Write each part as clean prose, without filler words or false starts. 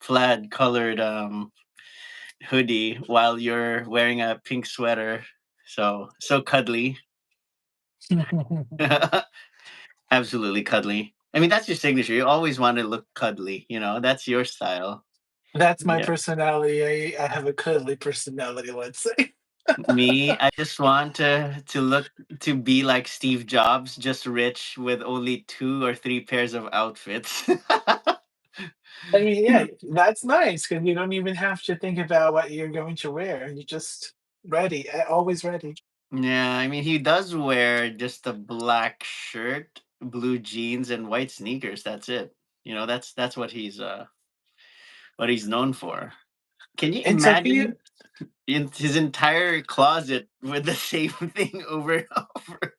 plaid colored hoodie while you're wearing a pink sweater. So cuddly. Absolutely cuddly. I mean, that's your signature. You always want to look cuddly, that's your style. That's my Yeah. personality. I have a cuddly personality, let's say. Me, I just want to be like Steve Jobs, just rich with only 2 or 3 pairs of outfits. I mean, yeah, that's nice because you don't even have to think about what you're going to wear. You're just ready, always ready. Yeah, I mean, he does wear just a black shirt, blue jeans, and white sneakers. That's it. That's what he's known for. Can you And talking, imagine in his entire closet with the same thing over and over?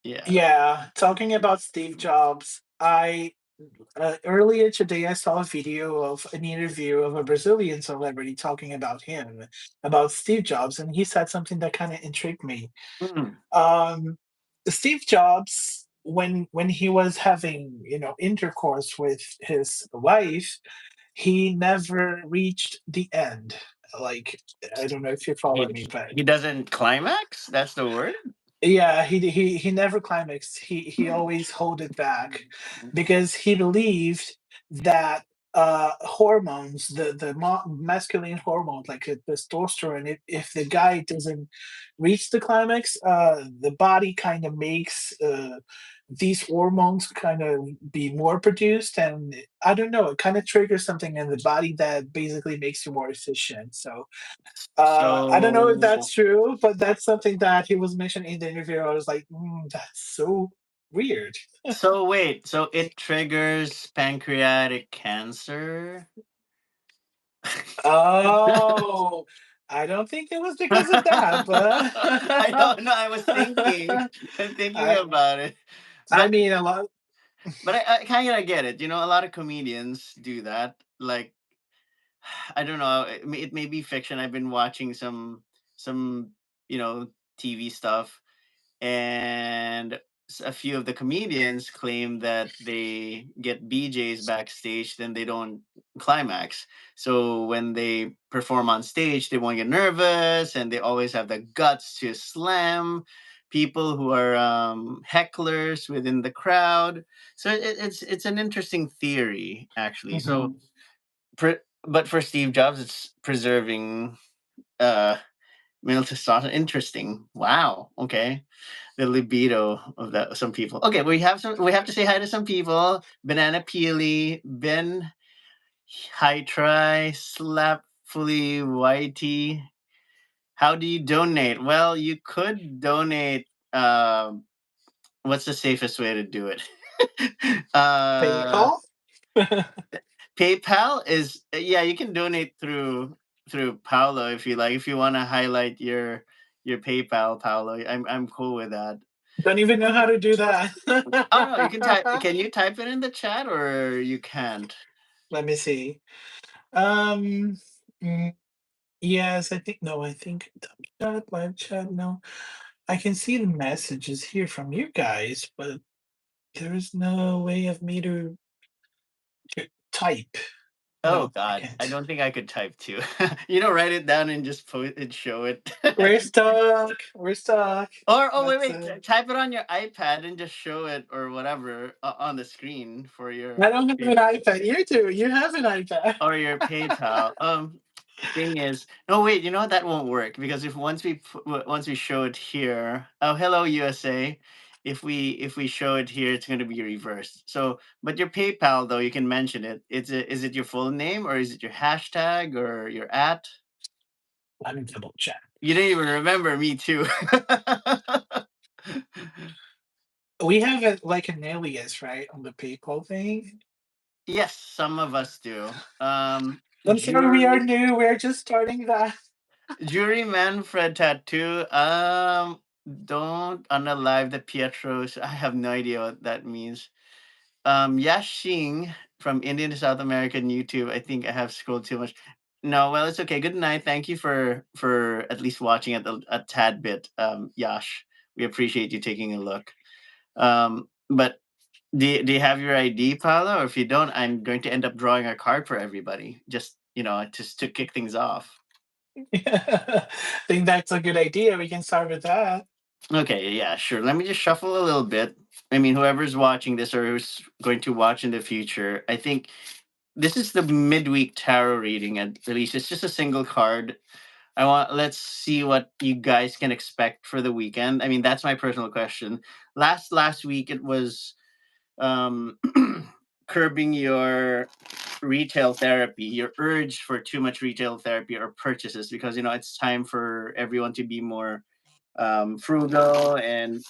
Yeah. yeah, talking about Steve Jobs, I earlier today I saw a video of an interview of a Brazilian celebrity talking about him, about Steve Jobs, and he said something that kind of intrigued me. Mm. Um, Steve Jobs, when he was having intercourse with his wife, he never reached the end. Like, I don't know if you follow He me, but he doesn't climax. That's the word. yeah, he never climaxed. He always hold it back Mm. because he believed that hormones, the masculine hormones like testosterone, if the guy doesn't reach the climax, the body kind of makes these hormones kind of be more produced, and I don't know, it kind of triggers something in the body that basically makes you more efficient. So I don't know if So that's true, but that's something that he was mentioning in the interview. I was like, that's so weird. so wait. So it triggers pancreatic cancer. Oh, I don't think it was because of that, but I don't know. I was thinking, I'm thinking I about it, I but mean a lot. I kind of get it. A lot of comedians do that. Like, I don't know. It may be fiction. I've been watching some TV stuff, and a few of the comedians claim that they get BJ's backstage, then they don't climax. So when they perform on stage, they won't get nervous, and they always have the guts to slam people who are hecklers within the crowd. So it's an interesting theory, actually. So, Mhm. but for Steve Jobs, it's preserving uh, male testosterone. Interesting. Wow. Okay, the libido of some people. Okay, we have to say hi to some people. Banana Peely, Ben, Hi Try, Slap Fully Whitey. How do you donate? Well, you could donate. What's the safest way to do it? uh, PayPal? PayPal is, yeah. You can donate through Paolo if you like. If you want to highlight your PayPal, Paolo, I'm cool with that. Don't even know how to do that. Oh no, you can type. Can you type it in the chat or you can't? Let me see. Um, mm, yes, I think no, I think live chat. No, I can see the messages here from you guys, but there is no way of me to type. Oh No, I God, I can't. don't think I could type too. Write it down and just post it, show it. We're stuck. We're stuck. Or oh wait, That's wait, it. type it on your iPad and just show it or whatever on the screen for I your don't have an iPad. You do. You have an iPad. or your PayPal. Thing is, no wait, that won't work because if once we show it here. Oh, hello USA. If we show it here, it's going to be reversed. So, but your PayPal though, you can mention it. Is it your full name or is it your hashtag or your at? Let me double check. You didn't even remember me too. We have it like an alias, right, on the PayPal thing. Yes, some of us do. I'm sorry, we are Jury new. We're just starting that. Jury Manfred tattoo. Don't unalive the Pietros. I have no idea what that means. Yashing from Indian to South American YouTube. I think I have scrolled too much. No, well, it's okay. Good night. Thank you for at least watching a tad bit. Yash, we appreciate you taking a look. But Do you have your ID, Paolo? Or if you don't, I'm going to end up drawing a card for everybody. Just just to kick things off. I think that's a good idea. We can start with that. Okay, yeah, sure. Let me just shuffle a little bit. I mean, whoever's watching this or who's going to watch in the future, I think this is the midweek tarot reading. At least it's just a single card. Let's see what you guys can expect for the weekend. I mean, that's my personal question. Last week it was um curbing your retail therapy, your urge for too much retail therapy or purchases, because it's time for everyone to be more frugal and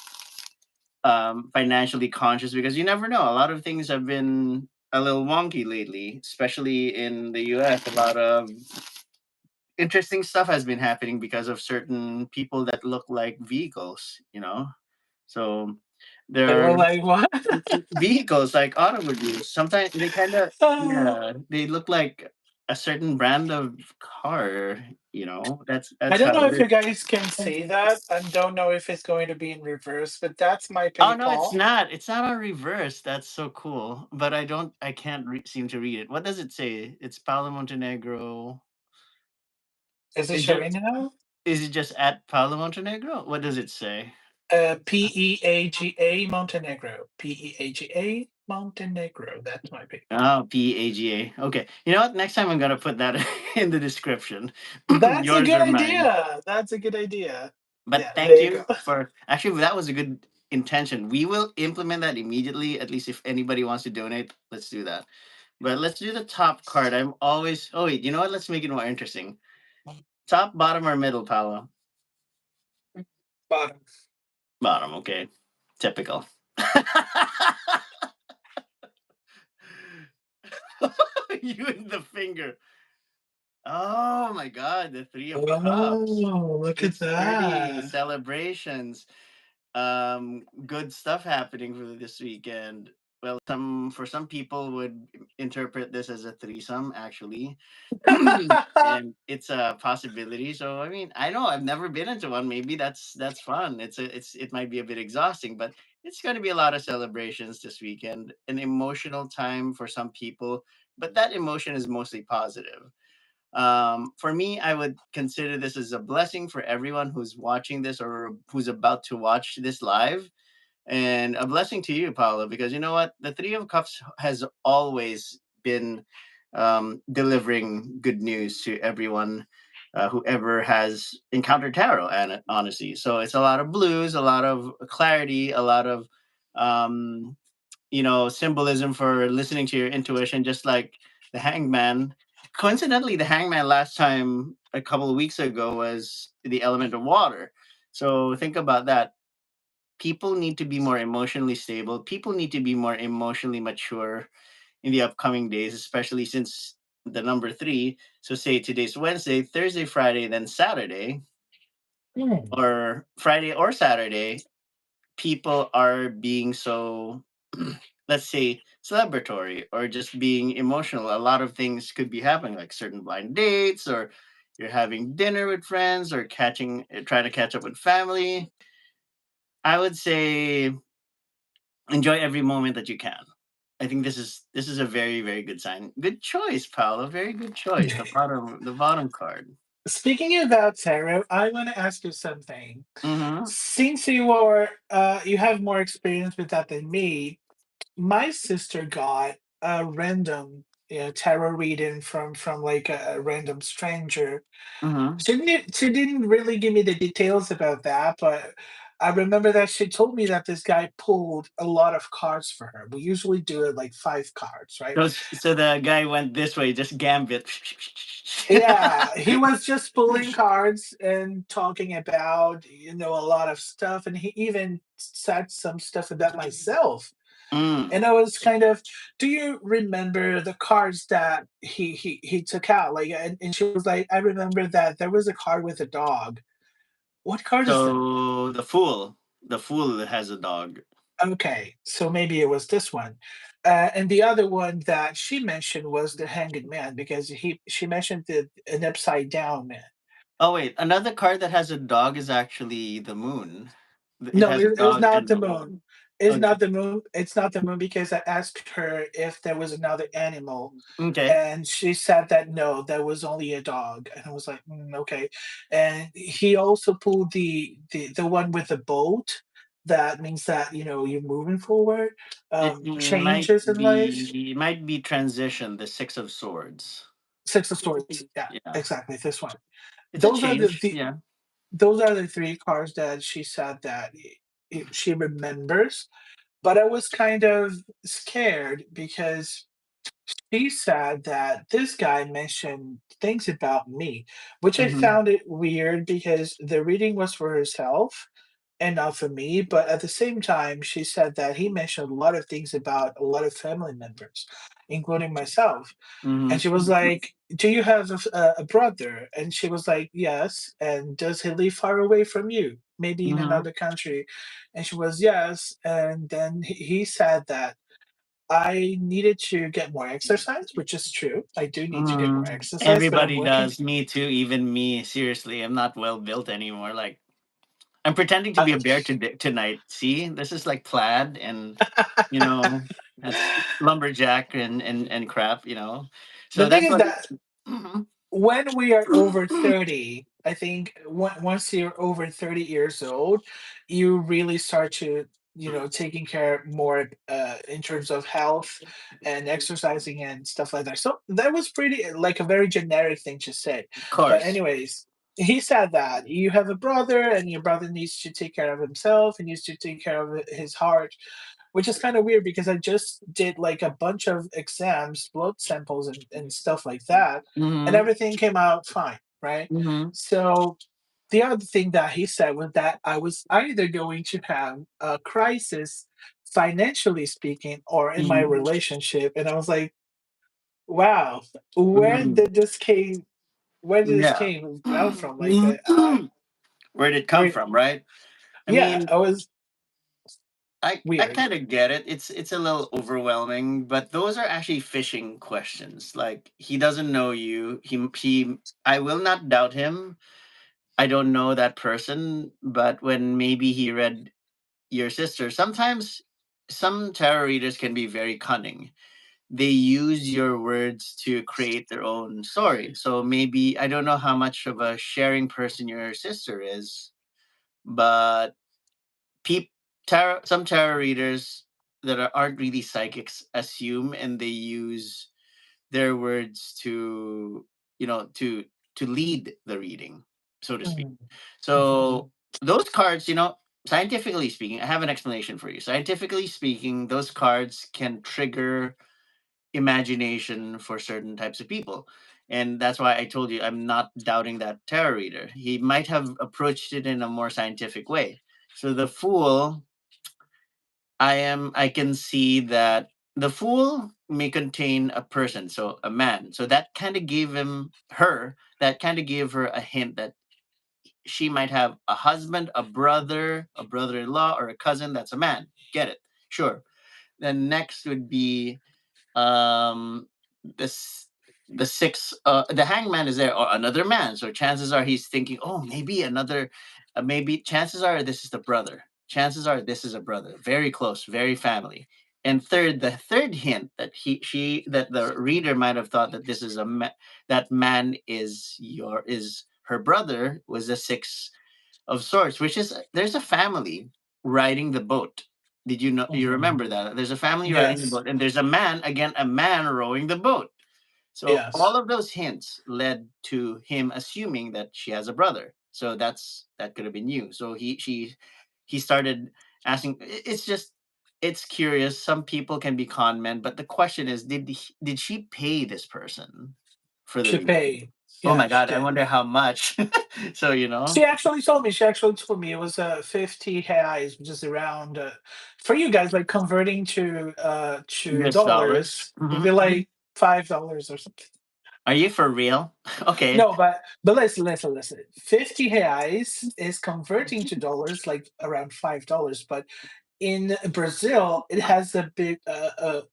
financially conscious, because you never know. A lot of things have been a little wonky lately, especially in the US. A lot of interesting stuff has been happening because of certain people that look like vehicles. So They there were are like, "What?" vehicles like automobiles. Sometimes they kind of, Uh, yeah, they look like a certain brand of car. That's I that's don't how know it if you is. guys can see that. I don't know if it's going to be in reverse, but that's my Oh no, it's PayPal. not. It's not on reverse. That's so cool. But I can't seem to read it. What does it say? It's Paolo Montenegro. Is it Is showing just now? is it just at Paolo Montenegro? What does it say? PEAGA Montenegro. PEAGA Montenegro. That's my PayPal. Oh, PAGA. Okay. You know what? Next time I'm gonna put that in the description. That's a Yours good or mine. idea. That's a good idea. But Yeah, thank there you go. you for actually that was a good intention. We will implement that immediately. At least if anybody wants to donate, let's do that. But let's do the top card. I'm always oh wait, you know what? Let's make it more interesting. Top, bottom, or middle, Paolo? Bottom. Bottom, okay. Typical. You and the finger. Oh my god, the three of cups. Oh, look at It's pretty that. celebrations. Good stuff happening for this weekend. Well, some people would interpret this as a threesome, actually. And it's a possibility. So I mean, I know I've never been into one. Maybe that's fun. It might be a bit exhausting, but it's going to be a lot of celebrations this weekend. An emotional time for some people, but that emotion is mostly positive. For me, I would consider this as a blessing for everyone who's watching this or who's about to watch this live, and a blessing to you, Paolo, because you know what? The Three of Cups has always been delivering good news to everyone who ever has encountered tarot, and honestly. So it's a lot of blues, a lot of clarity, a lot of um, symbolism for listening to your intuition, just like the hangman. Coincidentally, the hangman last time a couple of weeks ago was the element of water. So think about that. People need to be more emotionally stable. People need to be more emotionally mature in the upcoming days, especially since the number three. So say today's Wednesday, Thursday, Friday, then Saturday, Hmm. or Friday or Saturday, people are being so let's say celebratory or just being emotional. A lot of things could be happening, like certain blind dates, or you're having dinner with friends, or trying to catch up with family. I would say enjoy every moment that you can. I think this is a very, very good sign. Good choice, Paolo. Very good choice. The bottom card. Speaking about tarot, I want to ask you something. Mm-hmm. Since you have more experience with that than me, my sister got a random tarot reading from like a random stranger. Mm-hmm. She didn't really give me the details about that, but I remember that she told me that this guy pulled a lot of cards for her. We usually do it like 5 cards, right? So the guy went this way, just gambit. Yeah, he was just pulling cards and talking about, a lot of stuff, and he even said some stuff about myself. Mm. And I was kind of, do you remember the cards that he took out? Like, and she was like, I remember that there was a card with a dog. What card is that? So the fool has a dog. Okay, so maybe it was this one. And the other one that she mentioned was the Hanged Man because she mentioned an upside down man. Oh wait, another card that has a dog is actually the moon. It No, has a it was dog not and the the moon. moon. Okay. It's not the moon because I asked her if there was another animal, Okay. and she said that no, there was only a dog, and I was like, "Mm, okay." And he also pulled the one with the boat. That means that, you're moving forward, It changes in life. might be transition, the Six of Swords. Six of Swords, yeah, Yeah. exactly, this one. It's a Those are change. Yeah. those are the 3 cards that she said that she remembers, but I was kind of scared because she said that this guy mentioned things about me, which I Mm-hmm. found it weird because the reading was for herself and not for me. But at the same time, she said that he mentioned a lot of things about a lot of family members, including myself. And she was Mm-hmm. like, "Do you have a brother?" And she was like, "Yes." "And does he live far away from you? Maybe in Mm-hmm. another country?" And she was, "Yes." And then he said that I needed to get more exercise, which is true. I do need to get more exercise, but I'm Everybody working. does. Me too. Even me. Seriously, I'm not well built anymore. Like I'm pretending to be I, a bear tonight. See, this is like plaid and you know that's lumberjack and crap. the So thing that's is what. that Mhm. when we are over 30, I think once you're over 30 years old, you really start to, taking care more in terms of health and exercising and stuff like that. So that was pretty like a very generic thing to say. Of But course. anyways, he said that you have a brother and your brother needs to take care of himself and needs to take care of his heart, which is kind of weird because I just did like a bunch of exams, blood samples, and stuff like that, and Mm-hmm. everything came out fine, right? Mm-hmm. So the other thing that he said was that I was either going to have a crisis, financially speaking, or in my Mm-hmm. relationship, and I was like, "Wow, where Mm-hmm. did this came? Where did this Yeah. came out from?" Like, Where did it come where, from, right? I yeah, mean, I was I weird. kind of get it. It's a little overwhelming, but those are actually fishing questions. Like he doesn't know you. He I will not doubt him. I don't know that person, but when maybe he read your sister, sometimes some tarot readers can be very cunning. They use your words to create their own story. So maybe I don't know how much of a sharing person your sister is, but peop some tarot readers that aren't really psychics assume and they use their words to you know to lead the reading, so to speak. Mhm, So those cards, scientifically speaking, I have an explanation for you. Scientifically speaking, those cards can trigger imagination for certain types of people. And that's why I told you I'm not doubting that tarot reader. He might have approached it in a more scientific way. So the fool, I can see that the fool may contain a person, so a man. So that kind of gave that kind of gave her a hint that she might have a husband, a brother-in-law, or a cousin that's a man. Get it? Sure. Then next would be um this the hangman is there or another man, so chances are he's thinking, oh, maybe another, maybe chances are this is the brother, chances are this is a brother, very close, very family. And the third hint that that the reader might have thought that this is that man is her brother was the six of sorts, which is there's a family riding the boat. Did you know? You mhm. remember that there's a family riding the Yes, boat, and there's a man again, a man rowing the boat. So all yes, of those hints led to him assuming that she has a brother. So that could have been you. So he started asking. It's just it's curious. Some people can be con men, but the question is, did she pay this person for the to reading? pay. Oh Yeah, my she god, I did. wonder how much. So She actually told me it was 50 reais, which is around for you guys like converting to US dollars. dollars, it'd Mhm. be like $5 or something. Are you for real? Okay. No, but listen. 50 reais is converting to dollars like around $5, but in Brazil it has a big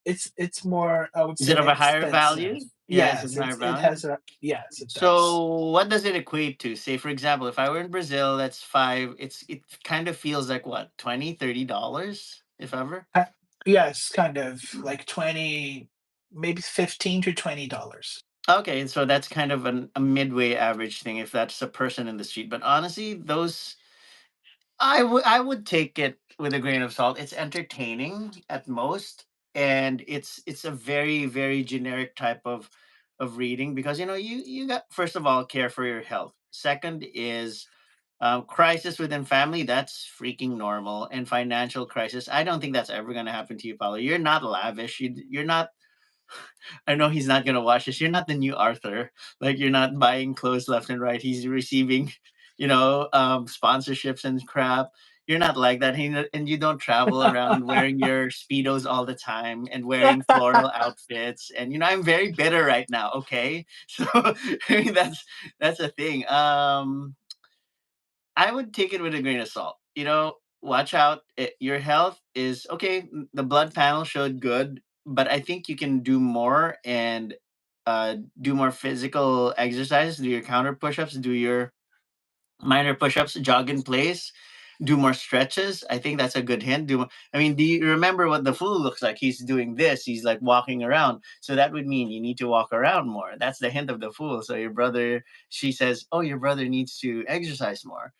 it's more, I would Is it say, of a higher expensive. value? Yeah, it's of Yes, a higher it value. has a yes, it does. So what does it equate to? Say for example, if I were in Brazil, that's five. It kind of feels like what, 20, $30? if ever? Uh, yes, kind of like 20, maybe 15 to $20. Okay, so that's kind of a midway average thing if that's a person in the street. But honestly, those I would take it with a grain of salt. It's entertaining at most, and it's a very very generic type of reading because you got, first of all, care for your health. Second is crisis within family. That's freaking normal. And financial crisis. I don't think that's ever going to happen to you, Paulo. You're not lavish. You're not. I know he's not gonna watch this. You're not the new Arthur. Like, you're not buying clothes left and right. He's receiving, sponsorships and crap. You're not like that. And you don't travel around wearing your speedos all the time and wearing floral outfits. And I'm very bitter right now. Okay, so I mean that's a thing. I would take it with a grain of salt. Watch out. Your health is okay. The blood panel showed good, but I think you can do more and do more physical exercises. Do your counter push-ups. Do your minor push-ups. Jog in place. Do more stretches. I think that's a good hint. I mean, do you remember what the fool looks like? He's doing this. He's like walking around. So that would mean you need to walk around more. That's the hint of the fool. So your brother, she says, "Oh, your brother needs to exercise more."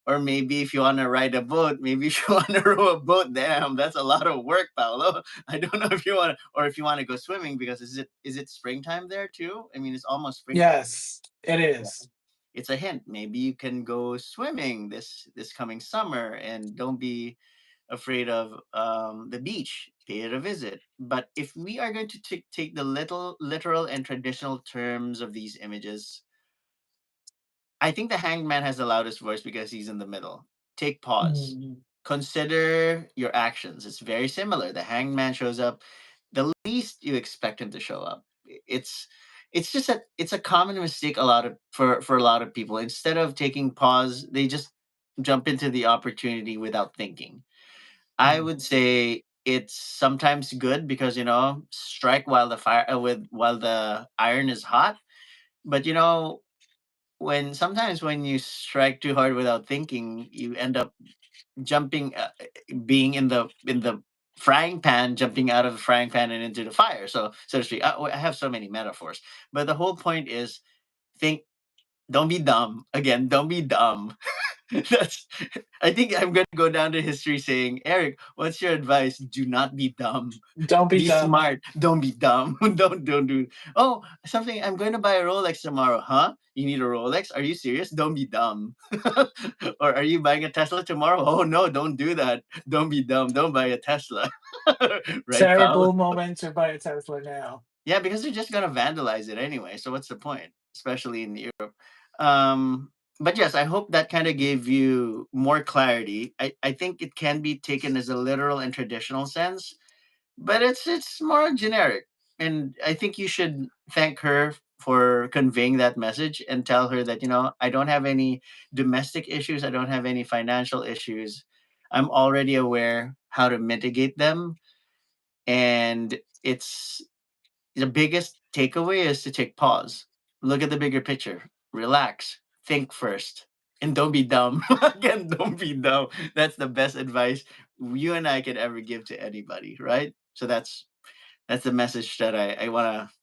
Or maybe if you want to ride a boat, maybe if you want to row a boat, damn, that's a lot of work, Paolo. I don't know if you want to, or if you want to go swimming, because is it springtime there too? I mean, it's almost springtime. Yes, it Yeah. is. It's a hint. Maybe you can go swimming this coming summer, and don't be afraid of the beach. Pay it a visit. But if we are going to take the little literal and traditional terms of these images, I think the hanged man has the loudest voice because he's in the middle. Take pause. Mm, Consider your actions. It's very similar. The hanged man shows up the least you expect him to show up. It's just it's a common mistake a lot of for a lot of people. Instead of taking pause, they just jump into the opportunity without thinking. I mm, would say it's sometimes good because strike while the fire while the iron is hot. But when you strike too hard without thinking, you end up jumping, being in the frying pan, jumping out of the frying pan and into the fire, so to speak. I have so many metaphors, but the whole point is, think. Don't be dumb. Again, don't be dumb. That's. I think I'm gonna go down to history saying, Eric, what's your advice? Do not be dumb. don't be Be dumb. smart. Don't be dumb. Don't do. Oh, something. I'm going to buy a Rolex tomorrow. Huh? You need a Rolex? Are you serious? Don't be dumb. Or are you buying a Tesla tomorrow? Oh no, don't do that. Don't be dumb. Don't buy a Tesla. Right, pal? Terrible moment to buy a Tesla now. Yeah, because they're just gonna vandalize it anyway. So what's the point? Especially in Europe. But yes, I hope that kind of gave you more clarity. I think it can be taken as a literal and traditional sense, but it's more generic. And I think you should thank her for conveying that message and tell her that I don't have any domestic issues. I don't have any financial issues. I'm already aware how to mitigate them. And it's the biggest takeaway is to take pause, look at the bigger picture, relax, think first, and don't be dumb. Again, don't be dumb. That's the best advice you and I could ever give to anybody, right? So that's the message that I want to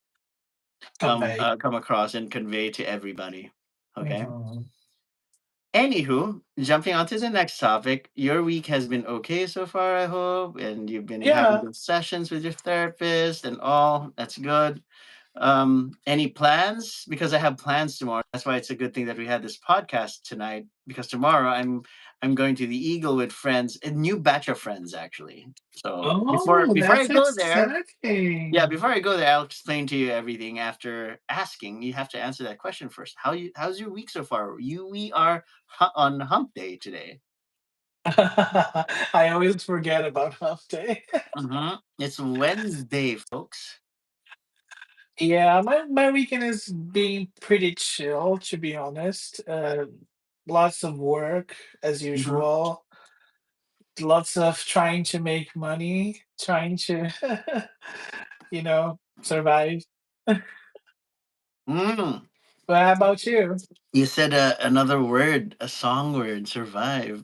Convey. come across and convey to everybody. Okay. Mhm. Anywho, jumping on to the next topic, your week has been okay so far, I hope, and you've been having Yeah. good sessions with your therapist and all. That's good. Any plans? Because I have plans tomorrow. That's why it's a good thing that we had this podcast tonight. Because tomorrow I'm going to the Eagle with friends, a new batch of friends actually. So before Oh, before I that's go there, yeah, exciting. before I go there, I'll explain to you everything after asking. You have to answer that question first. How's your week so far? We are on hump day today. I always forget about Hump Day. It's Wednesday, folks. Yeah, my weekend is being pretty chill, to be honest. Lots of work as Mm-hmm. usual. Lots of trying to make money, trying to, survive. Mm. But how about you? You said another word, a song word, survive.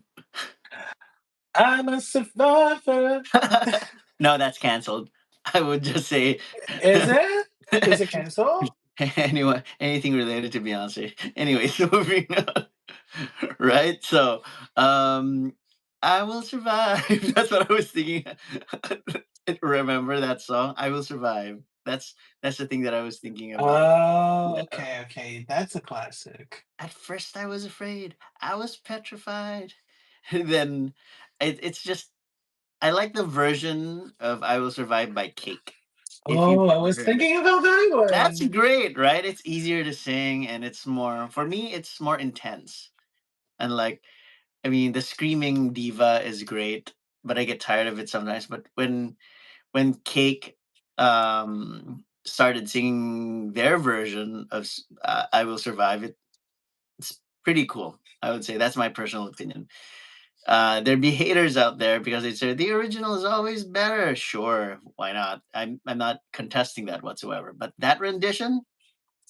I'm a survivor. No, that's canceled. I would just say Is it? Is it canceled? anyone anything related to Beyonce. Anyways, moving on. Right? So, um, I will survive. That's what I was thinking. Remember that song? I will survive. That's the thing that I was thinking about. Oh, Yeah. okay, okay. That's a classic. At first, I was afraid. I was petrified. Then, it's just I like the version of "I Will Survive" by Cake. If you've Oh, I ever was heard it. thinking about that That's one. great, right? It's easier to sing and it's more for me, it's more intense. And like, I mean, the screaming diva is great, but I get tired of it sometimes. But when Cake started singing their version of "I Will Survive," it's pretty cool. I would say that's my personal opinion. There'd be haters out there because they say the original is always better. Sure, why not? I'm not contesting that whatsoever. But that rendition,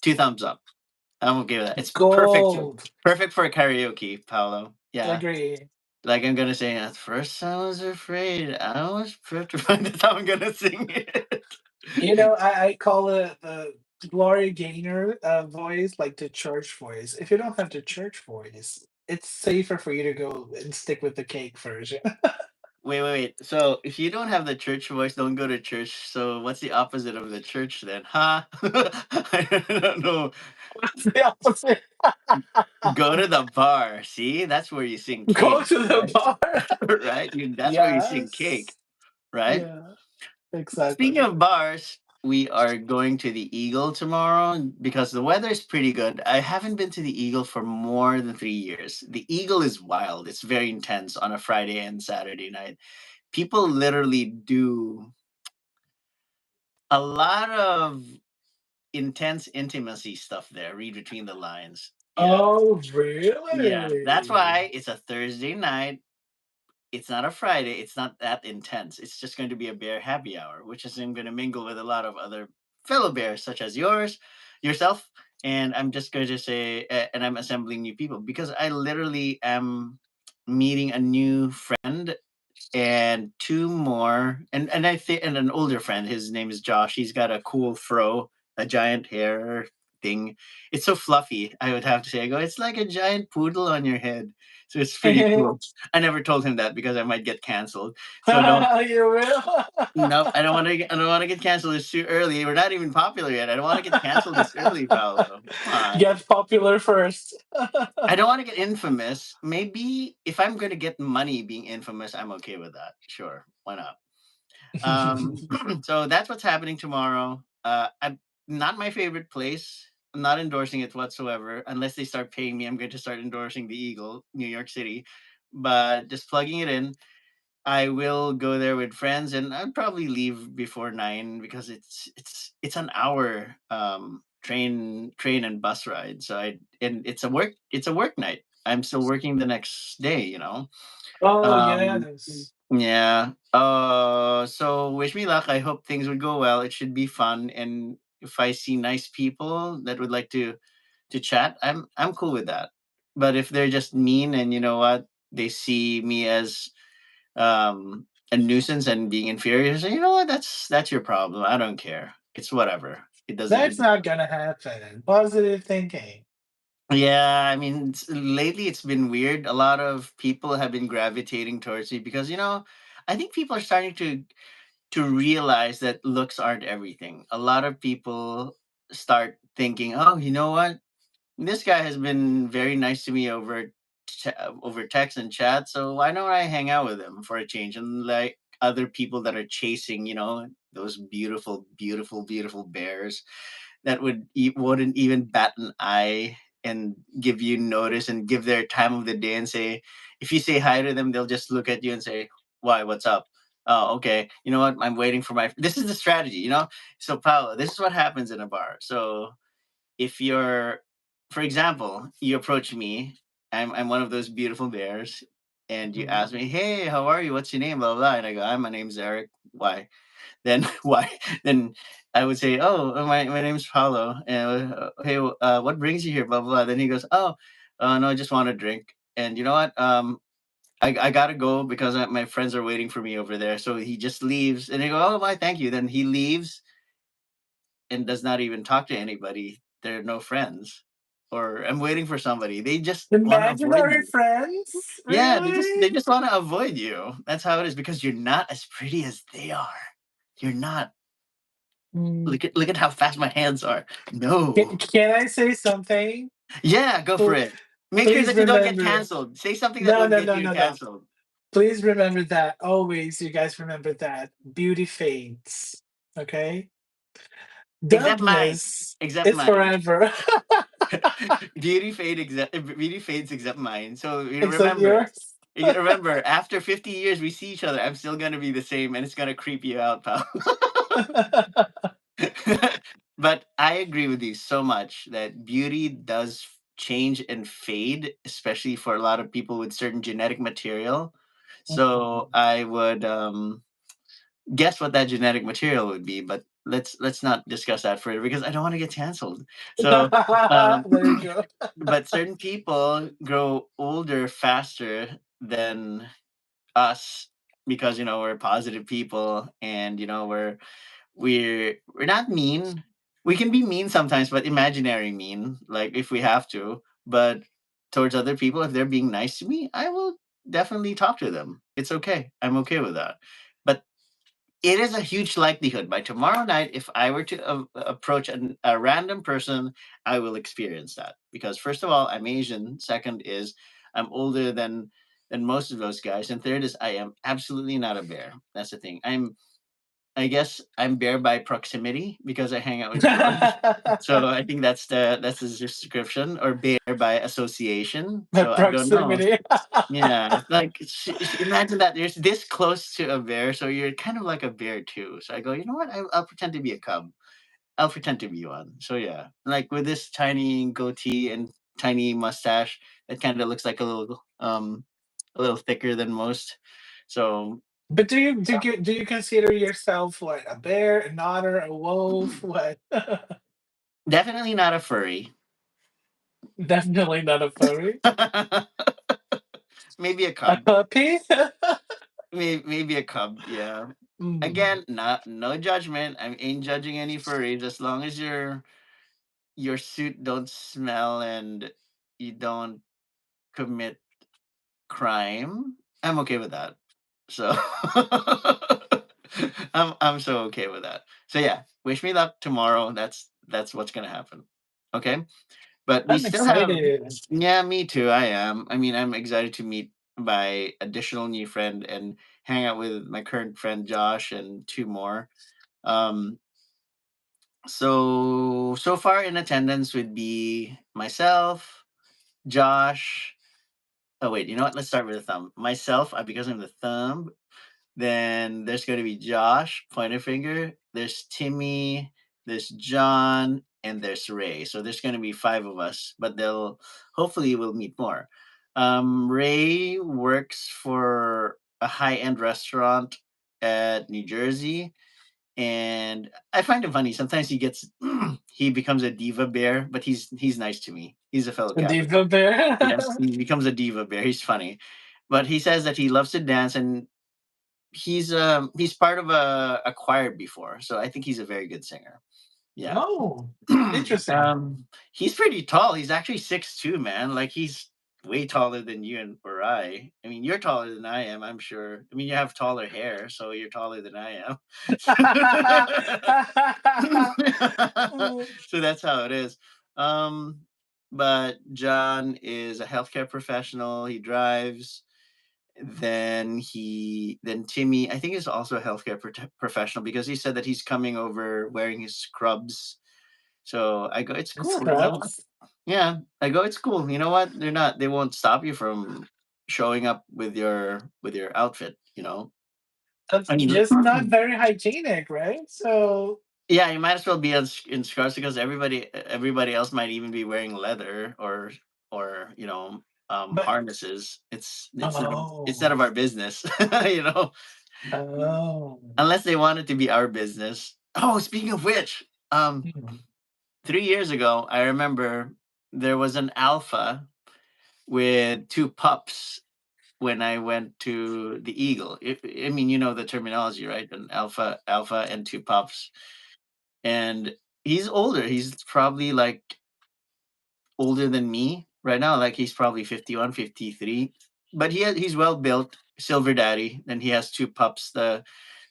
two thumbs up. I'm okay with that. It's Gold. perfect for karaoke, Paolo. Yeah. Agree. Like I'm gonna say, at first I was afraid, I was petrified. That's how I'm gonna sing it. You know, I call it the Gloria Gaynor voice, like the church voice. If you don't have the church voice, it's safer for you to go and stick with the Cake version. Wait. So if you don't have the church voice, don't go to church. So what's the opposite of the church then? Huh? I don't know. What's the opposite? Go to the bar. See, that's where you sing Go cake, to the right? bar. Right? That's where you sing cake, Yes. right? Yeah, Speaking exactly. of bars, we are going to the Eagle tomorrow because the weather is pretty good. I haven't been to the Eagle for more than 3 years. The Eagle is wild. It's very intense on a Friday and Saturday night. People literally do a lot of intense intimacy stuff there. Read between the lines. Yeah. Oh, Yeah. That's really? why it's a Thursday night. It's not a Friday. It's not that intense. It's just going to be a bear happy hour, which is I'm going to mingle with a lot of other fellow bears, such as yourself, and I'm just going to say, and I'm assembling new people because I literally am meeting a new friend and two more, and I think and an older friend. His name is Josh. He's got a cool fro, a giant hair thing. It's so fluffy. I would have to say, I go. It's like a giant poodle on your head. So it's pretty cool. I never told him that because I might get canceled. So don't. You will? Nope. I don't want to. I don't want to get canceled. It's too early. We're not even popular yet. I don't want to get canceled this early, Paolo. Come on. Get popular first. I don't want to get infamous. Maybe if I'm going to get money being infamous, I'm okay with that. Sure, why not? Um, so that's what's happening tomorrow. I'm not my favorite place. I'm not endorsing it whatsoever. Unless they start paying me, I'm going to start endorsing the Eagle, New York City. But just plugging it in, I will go there with friends, and I'll probably leave before 9 because it's an hour train and bus ride. So I and it's a work night. I'm still working the next day. Oh, Um, yes. yeah. So wish me luck. I hope things would go well. It should be fun. And if I see nice people that would like to chat, I'm cool with that. But if they're just mean and you know what, they see me as a nuisance and being inferior, so you know what, that's your problem. I don't care. It's whatever. It doesn't. That's not gonna happen. Positive thinking. Yeah, I mean, lately it's been weird. A lot of people have been gravitating towards me because I think people are starting to realize that looks aren't everything. A lot of people start thinking, oh, you know what? This guy has been very nice to me over text and chat, so why don't I hang out with him for a change? And like other people that are chasing, those beautiful, beautiful, beautiful bears that wouldn't even bat an eye and give you notice and give their time of the day and say, if you say hi to them, they'll just look at you and say, "Why? What's up?" Oh, okay. You know what? I'm waiting for my. This is the strategy. So, Paolo, this is what happens in a bar. So, if you're, for example, you approach me, I'm one of those beautiful bears, and you Mhm. ask me, "Hey, how are you? What's your name?" Blah blah, blah. And I go, "My name's Eric." Why? Then why? Then I would say, "Oh, my name's Paulo." And hey, what brings you here? Blah blah. Blah. Then he goes, "Oh, no, I just want a drink." And you know what? I gotta go because my friends are waiting for me over there. So he just leaves, and they go, "Oh, bye, thank you." Then he leaves and does not even talk to anybody. They're no friends, or I'm waiting for somebody. They just want to avoid Imaginary you. friends? Yeah, they Really? just want to avoid you. That's how it is because you're not as pretty as they are. You're not. Mm. Look at how fast my hands are. No. Can I say something? Yeah, go for Pl- it. Make sure Please that you don't get remember. canceled. Say something that No, would no, get no, you no, no. canceled. Please remember that. Always, you guys remember that. Beauty fades. Okay? Except mine. Dumbness Except is mine. forever. Beauty fades except mine. So you Except remember. yours. You remember, after 50 years we see each other, I'm still gonna be the same and it's gonna creep you out, pal. But I agree with you so much that beauty does change and fade, especially for a lot of people with certain genetic material. So Mhm. I would guess what that genetic material would be, but let's not discuss that further because I don't want to get canceled. So um There you go. but certain people grow older faster than us because we're positive people, and we're not mean. We can be mean sometimes, but imaginary mean, like if we have to. But towards other people, if they're being nice to me, I will definitely talk to them. It's okay. I'm okay with that. But it is a huge likelihood by tomorrow night, if I were to approach a random person, I will experience that. Because first of all, I'm Asian. Second is I'm older than most of those guys. And third is I am absolutely not a bear. That's the thing. I guess I'm bear by proximity because I hang out with dwarves. So I think that's the description, or bear by association. The So I don't know. proximity. Yeah, like imagine that you're this close to a bear, so you're kind of like a bear too. So I go, you know what? I'll pretend to be a cub. I'll pretend to be one. So yeah, like with this tiny goatee and tiny mustache, it kind of looks like a little thicker than most. So But do you consider yourself like a bear, an otter, a wolf? What? definitely not a furry. Definitely not a furry. Maybe a A cub. puppy? Maybe a cub. Yeah. Mm. Again, not no judgment. I ain't judging any furries as long as your suit don't smell and you don't commit crime, I'm okay with that. So I'm so okay with that. So yeah, wish me luck tomorrow. That's what's gonna happen. Okay. But we I'm still have, excited. yeah, me too. I am. I mean, I'm excited to meet my additional new friend and hang out with my current friend Josh and two more. Um so far in attendance would be myself, Josh. Oh wait, you know what? Let's start with the thumb. Myself, because I'm the thumb. Then there's going to be Josh, pointer finger. There's Timmy. There's John, and there's Ray. So there's going to be five of us, but they'll hopefully we'll meet more. Ray works for a high end restaurant at New Jersey, and I find it funny. Sometimes he gets he becomes a diva bear, but he's nice to me. He's a fellow A Capricorn. diva bear? Yes, he becomes a diva bear. He's funny, but he says that he loves to dance, and he's part of a choir before, so I think he's a very good singer. Yeah. Oh, interesting. He's pretty tall. He's actually 6'2", man. Like he's way taller than you and or I. I mean, you're taller than I am, I'm sure. I mean, you have taller hair, so you're taller than I am. Mm. So that's how it is. Um, but John is a healthcare professional. He drives. Then Timmy, I think, is also a healthcare professional because he said that he's coming over wearing his scrubs. So I go, it's cool. You know what? Scrubs. Yeah, I go, it's cool. You know what? They won't stop you from showing up with your outfit. That's I mean, just not very hygienic, right? So, yeah, you might as well be in scrubs because everybody else might even be wearing leather or but harnesses. It's none oh, of our business. you know, oh, Unless they want it to be our business. Oh, speaking of which, hmm. 3 years ago, I remember there was an alpha with two pups. when I went to the Eagle. I mean, you know the terminology, right? An alpha, and two pups. And he's older. He's probably like older than me right now. Like he's probably 51, 53. But he's well built, silver daddy, and he has two pups. The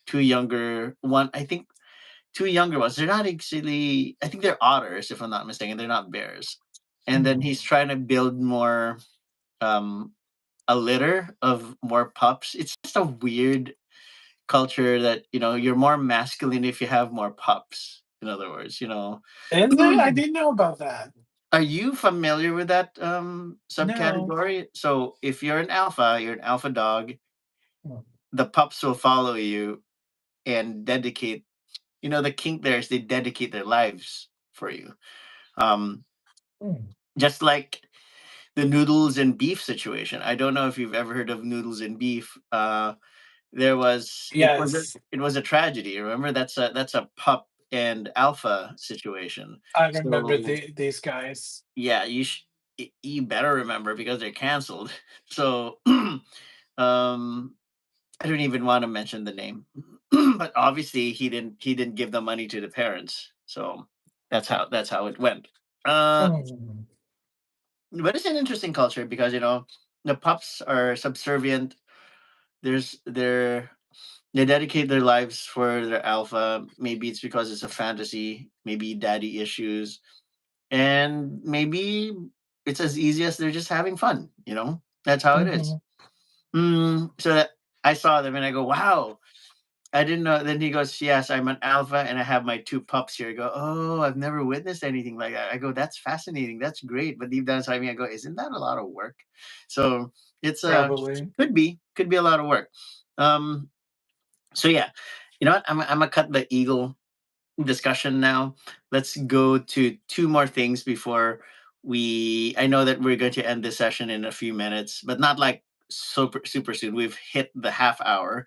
two younger one, I think two younger ones. They're not actually. I think they're otters, if I'm not mistaken. They're not bears. And then Mm. he's trying to build more, um, a litter of more pups. It's just a weird culture that you're more masculine if you have more pups. In other words, Is it? I didn't know about that. are you familiar with that No. subcategory? So if you're an alpha dog. Mm. The pups will follow you and dedicate. The kink there is they dedicate their lives for you. Um, Mm. just like the noodles and beef situation. I don't know if you've ever heard of noodles and beef. There was Yes, it was a tragedy. Remember, that's a pup and alpha situation. I remember So these guys. yeah, you better remember because they're canceled. So um, I don't even want to mention the name, but obviously he didn't give the money to the parents. So that's how it went. Uh, Mm. but it's an interesting culture because the pups are subservient. There's they dedicate their lives for their alpha. Maybe it's because it's a fantasy. Maybe daddy issues, and maybe it's as easy as they're just having fun. That's how it is. Mhm. So that I saw them and I go, wow, I didn't know. Then he goes, yes, I'm an alpha and I have my two pups here. I go, oh, I've never witnessed anything like that. I go, that's fascinating. That's great. But deep down inside me, I go, isn't that a lot of work? So it's Probably. could be a lot of work. Um, so yeah, you know what? I'm gonna cut the eagle discussion now. Let's go to two more things before we. I know that we're going to end this session in a few minutes, but not like super super soon. We've hit the half hour.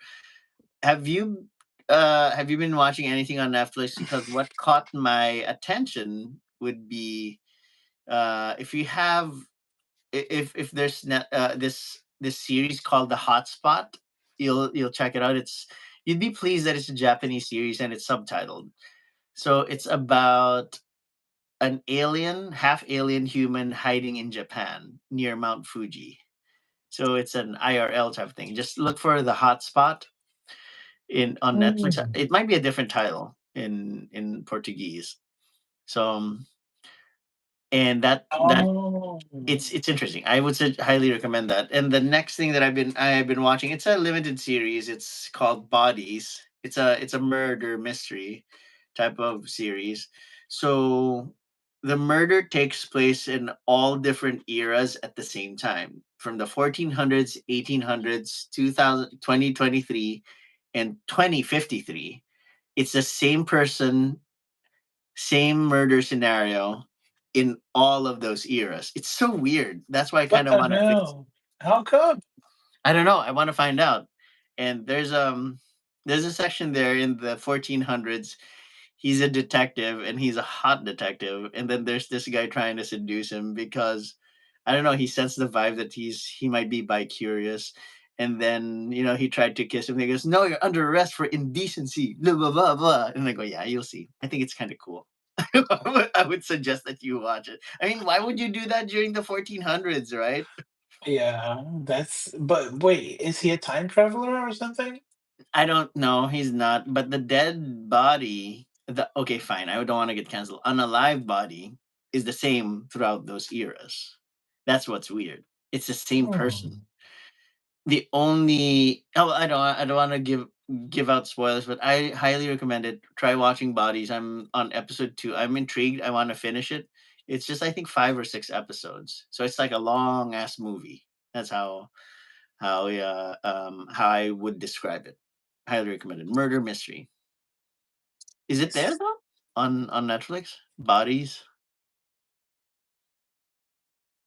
Have you have you been watching anything on Netflix? Because what caught my attention would be if you have if there's this series called The Hotspot, you'll check it out. You'd be pleased that it's a Japanese series and it's subtitled. So it's about an alien, half alien human hiding in Japan near Mount Fuji. So it's an IRL type of thing. Just look for The Hotspot in on Netflix. Mm. It might be a different title in Portuguese. So and that Oh. it's interesting. I would highly recommend that. And the next thing that I've been watching, it's a limited series. It's called Bodies. It's a murder mystery type of series. So the murder takes place in all different eras at the same time, from the 1400s, 1800s, 2000, 2023, and 2053. It's the same person, same murder scenario in all of those eras. It's so weird. That's why I What kind of the want to fix. hell? How come? I don't know. I want to find out. And there's a section there in the 1400s. He's a detective and he's a hot detective, and then there's this guy trying to seduce him because I don't know, he sensed the vibe that he might be bi curious. And then he tried to kiss him. He goes, no, you're under arrest for indecency, blah blah blah blah. And I go, yeah, you'll see. I think it's kind of cool. I would suggest that you watch it. I mean, why would you do that during the 1400s, right? Yeah, but wait, is he a time traveler or something? I don't know. He's not. But the dead body, okay, fine. I don't want to get canceled. An alive body is the same throughout those eras. That's what's weird. It's the same person. Hmm. The only I don't want to give out spoilers, but I highly recommend it. Try watching Bodies. I'm on episode 2. I'm intrigued. I want to finish it. It's just I think 5 or 6 episodes, so it's like a long ass movie. That's how I would describe it. Highly recommended. Murder mystery. Is it there though on Netflix? Bodies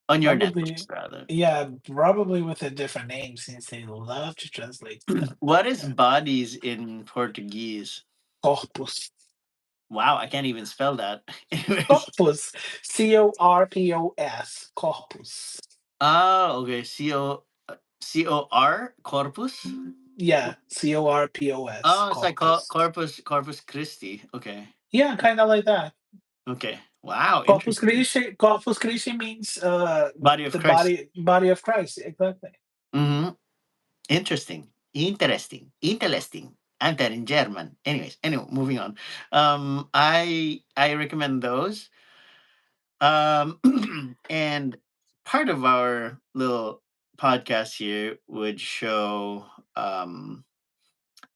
on your Netflix Probably, rather. yeah, probably with a different name since they love to translate stuff What like is that. bodies in Portuguese? Corpus. Wow, I can't even spell that. Anyways. Corpus. Corpus. Corpus. Oh, okay. CO. Corpus. Yeah, Corpos, Oh, it's like Corpus. Corpus Christi. Okay. Yeah, kind of like that. Okay. Wow. Corpus Interesting. Christi. Corpus Christi means Body of the Christ. body of Christ. Exactly. Hmm. Interesting. Interesting. Interesting. And that in German. Anyways, anyway, moving on. I recommend those. And part of our little podcast here would show. Um,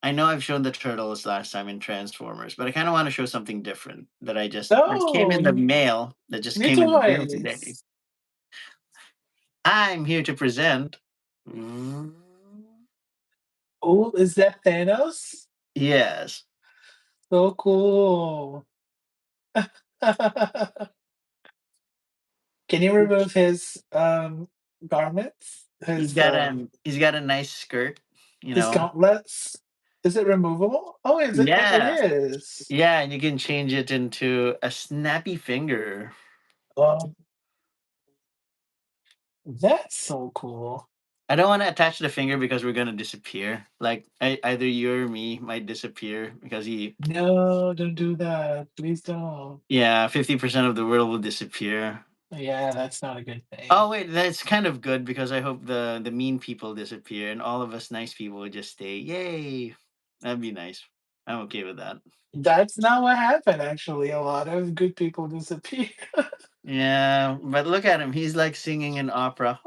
I know I've shown the turtles last time in Transformers, but I kind of want to show something different that came Oh, in the mail. That just new came in the mail today. toys. I'm here to present. Mm, Oh, is that Thanos? yes, So cool. Can you remove his garments? he's got a nice skirt. You His know. gauntlets? Is it removable? Oh, is it? It Yeah, is. yeah, and you can change it into a snappy finger. Oh, that's so cool. I don't want to attach the finger because we're gonna disappear. Like either you or me might disappear because he. No, don't do that. Please don't. Yeah, 50% of the world will disappear. Yeah, that's not a good thing. Oh wait, that's kind of good because I hope the mean people disappear and all of us nice people would just stay. Yay, that'd be nice. I'm okay with that. That's not what happened, actually. A lot of good people disappear. Yeah, but look at him. He's like singing an opera.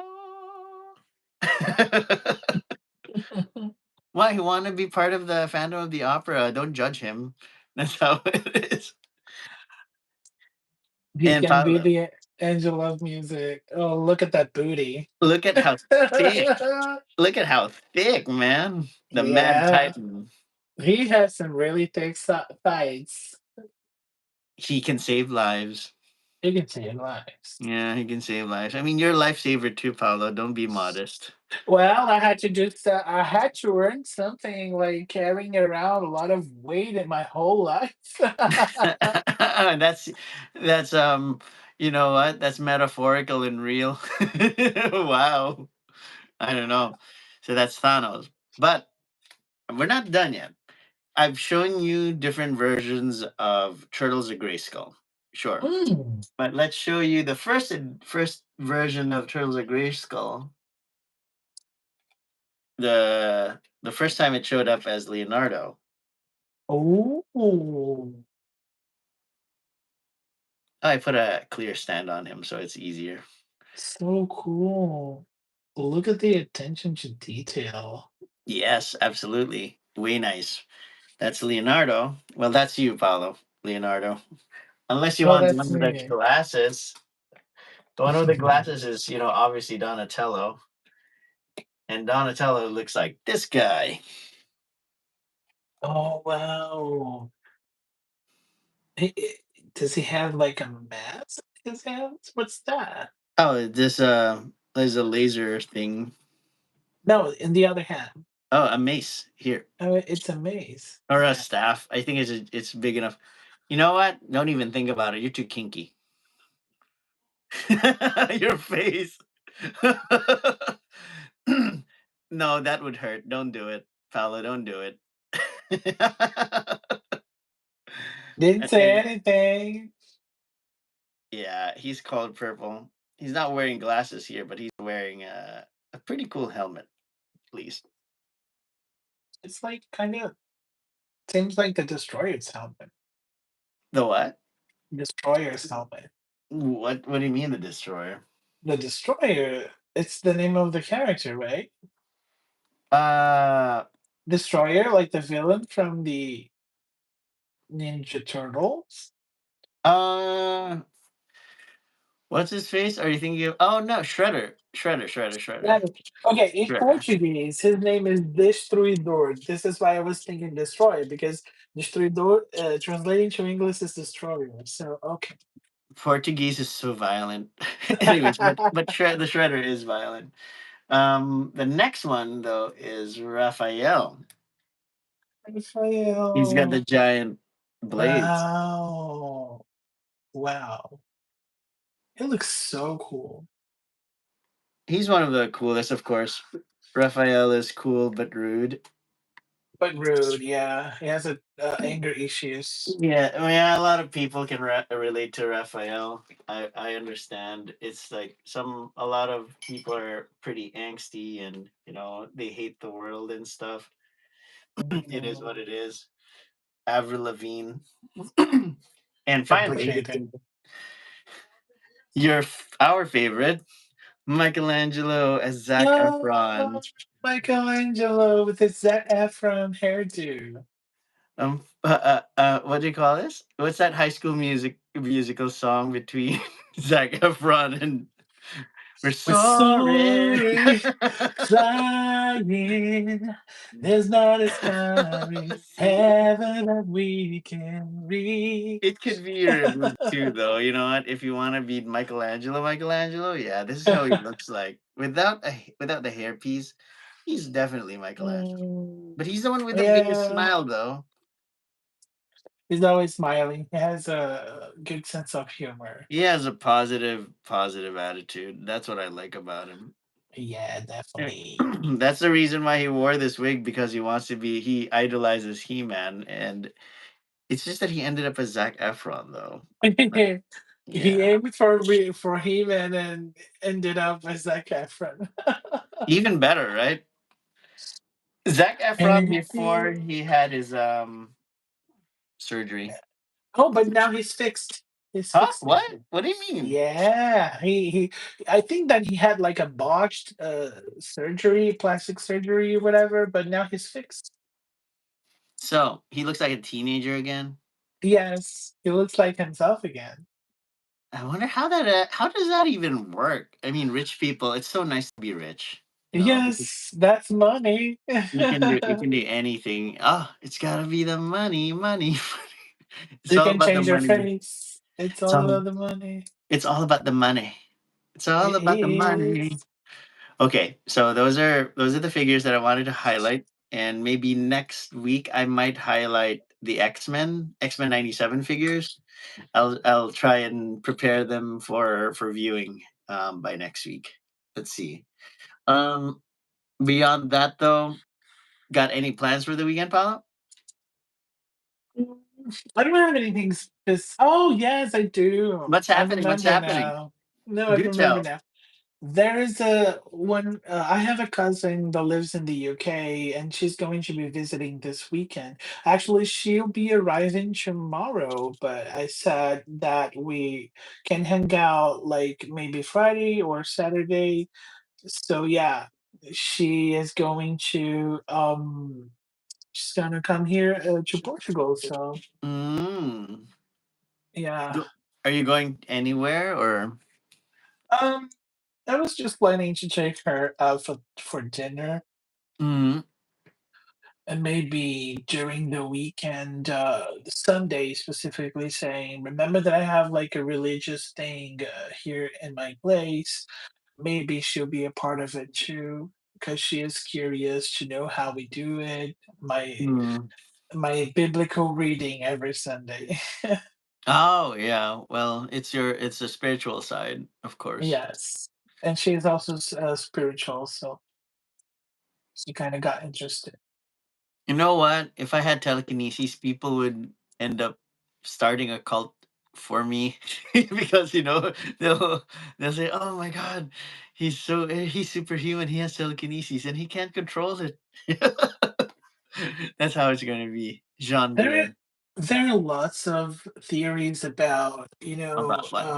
Why he want to be part of the Phantom of the Opera? Don't judge him. That's how it is. He And can be Paolo, the angel of music. Oh, look at that booty. look at how thick. Look at how thick, man. The Mad Yeah, Titan. he has some really thick thighs. He can save lives. He can save lives. Yeah, he can save lives. I mean, you're a lifesaver too, Paolo. Don't be modest. Well, I had to earn something like carrying around a lot of weight in my whole life. that's you know what? That's metaphorical and real. Wow. I don't know. So that's Thanos. But we're not done yet. I've shown you different versions of Turtles of Grayskull. Sure. Mm. But let's show you the first version of Turtles of Grayskull. The first time it showed up as Leonardo. Oh, I put a clear stand on him so it's easier. so cool. Look at the attention to detail. Yes, absolutely. Way nice. That's Leonardo. Well, that's you, Paolo. Leonardo. Unless you Oh, want the that's one with the me. glasses. The one with the glasses is, obviously Donatello. And Donatello looks like this guy. Oh, wow. Does he have like a mask in his hands? What's that? Oh, this there's a laser thing. No, in the other hand. Oh, a mace here. Oh, it's a maze. Or a Yeah. staff. I think it's big enough. You know what? Don't even think about it. You're too kinky. Your face. No, that would hurt. Don't do it. Paolo, don't do it. Didn't say And anything. yeah, he's called purple. He's not wearing glasses here, but he's wearing a pretty cool helmet, at least. It's like kind of seems like the Destroyer's helmet. The what? Destroyer's helmet. What do you mean the destroyer? The Destroyer, it's the name of the character, right? Uh Destroyer, like the villain from the Ninja Turtles? uh what's his face? Are you thinking of, oh no, Shredder. Yeah. Shredder. Okay, in Shredder. Portuguese, his name is Destruidor. This is why I was thinking Destroyer, because Destruidor, translating to English is Destroyer. So, okay. Portuguese is so violent. Anyways, but the Shredder is violent. The next one though is Raphael. He's got the Rafael. giant blades. Wow. Wow. It looks so cool. He's one of the coolest, of course. Raphael is cool but rude. But rude, yeah. He has a anger issues. Yeah, I mean, a lot of people can relate to Raphael. I understand. It's like a lot of people are pretty angsty, and they hate the world and stuff. It is Mhm. what it is. Avril Lavigne, and finally, Complicated. our favorite, Michelangelo as Zac Efron. Oh, Michelangelo with his Zac Efron hairdo. What do you call this? What's that High School musical song between Zac Efron and "We're We're Soaring"? soaring, flying. There's not a starry See, heaven that we can it reach. could be your mood too, though. You know what? If you want to be Michelangelo, yeah, this is how he looks like without the hairpiece. He's definitely Michelangelo, Mm, but he's the one with the biggest yeah, smile, though. he's always smiling. He has a good sense of humor. He has a positive attitude. That's what I like about him. Yeah, Eh, definitely. That's the reason why he wore this wig, because he idolizes He-Man, and it's just that he ended up as Zac Efron, though. Right. He Yeah. aimed for him and then ended up as Zac Efron. Even better, right? Zac Efron And before he had his surgery. oh, but now he's fixed. He's Huh? fixed What? now. What do you mean? Yeah, he I think that he had like a botched surgery, plastic surgery, whatever, but now he's fixed. So he looks like a teenager again. Yes, he looks like himself again. I wonder how does that even work? I mean, rich people. It's so nice to be rich. Yes, that's money. You can do anything. Oh, it's gotta be the money, money, money. It's You all can about the change your money. face. It's It's all all about the money. it's all about the money. It's all It about the money. is. Okay, so those are the figures that I wanted to highlight, and maybe next week I might highlight the X Men '97 figures. I'll try and prepare them for viewing by next week. Let's see. Um, Beyond that, though, got any plans for the weekend, Paolo? Mm, I don't have anything oh, yes, I do. What's I happening? What's remember happening? now. No, I Do remember tell. now. There is a one I have a cousin that lives in the UK, and she's going to be visiting this weekend. Actually, she'll be arriving tomorrow, but I said that we can hang out, like, maybe Friday or Saturday. So, yeah, she is going to, she's gonna come here, to Portugal, so, Mm. yeah. Go- Are you going anywhere or? Um, I was just planning to take her out for dinner. Mm. And maybe during the weekend, Sunday specifically saying, remember that I have like a religious thing here in my place. Maybe she'll be a part of it too, because she is curious to know how we do it. Mm. My biblical reading every Sunday. Oh yeah. Well, it's a spiritual side, of course. Yes, and she's also spiritual, so she kind of got interested. You know what? If I had telekinesis, people would end up starting a cult for me because they'll say, "Oh my God, he's superhuman. He has telekinesis and he can't control it." That's how it's going to be. There, Genre there are lots of theories about, about what?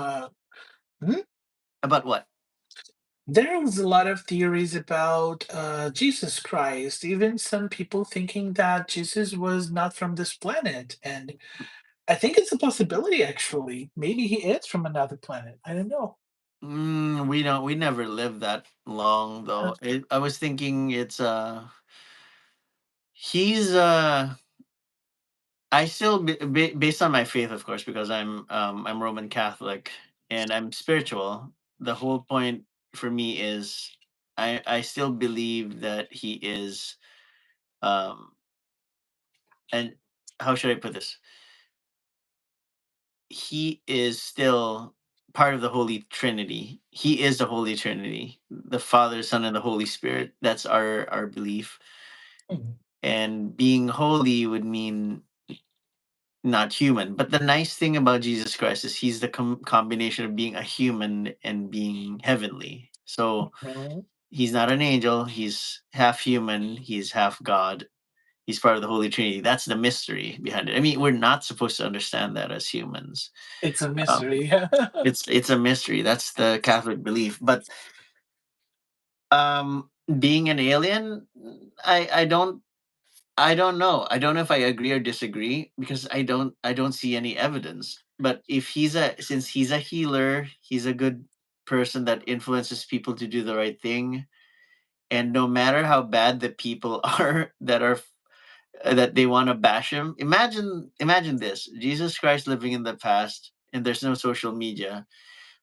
hmm? About what? There was a lot of theories about Jesus Christ, even some people thinking that Jesus was not from this planet. And I think it's a possibility, actually. Maybe he is from another planet. I don't know. We don't. We never lived that long, Uh, though. I was thinking he's I still, based on my faith, of course, because I'm Roman Catholic and I'm spiritual. The whole point for me is I still believe that he is, um and how should I put this? He is still part of the Holy Trinity. He is the Holy Trinity, the Father, Son, and the Holy Spirit. That's our belief. Mhm. And being holy would mean not human. But the nice thing about Jesus Christ is he's the combination of being a human and being heavenly. So Mhm. he's not an angel. He's half human. He's half God. He's part of the Holy Trinity. That's the mystery behind it. I mean, we're not supposed to understand that as humans. It's a Um, mystery. it's a mystery. That's the Catholic belief. But being an alien, I don't know. I don't know if I agree or disagree because I don't see any evidence. But if since he's a healer, he's a good person that influences people to do the right thing. And no matter how bad the people are that they want to bash him, imagine this: Jesus Christ living in the past, and there's no social media,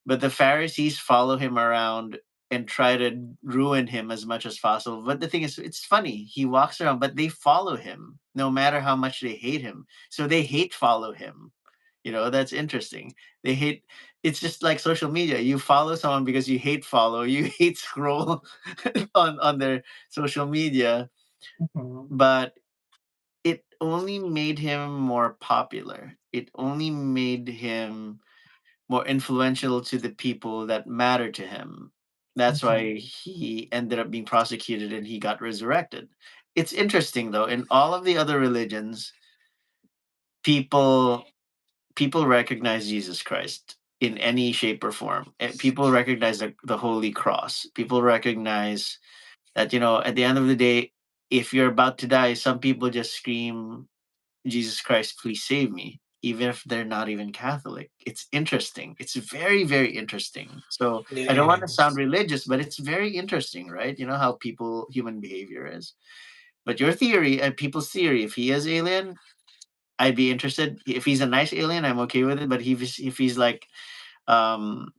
but the Pharisees follow him around and try to ruin him as much as possible. But the thing is, it's funny. He walks around, but they follow him no matter how much they hate him. So they hate follow him. That's interesting. They hate It's just like social media. You follow someone because you hate follow, you hate scroll on their social media, Mhm. but it only made him more popular. It only made him more influential to the people that matter to him. That's Mhm. why he ended up being prosecuted and he got resurrected. It's interesting though, in all of the other religions, people people recognize Jesus Christ in any shape or form. People recognize the Holy Cross. People recognize that, at the end of the day, if you're about to die, some people just scream, Jesus Christ, please save me, even if they're not even Catholic. It's interesting. It's very, very interesting. So It I don't want to sound is. religious, but it's very interesting, right? You know how human behavior is. But your theory, people's theory, if he is alien, I'd be interested. If he's a nice alien, I'm okay with it. But if he's like um,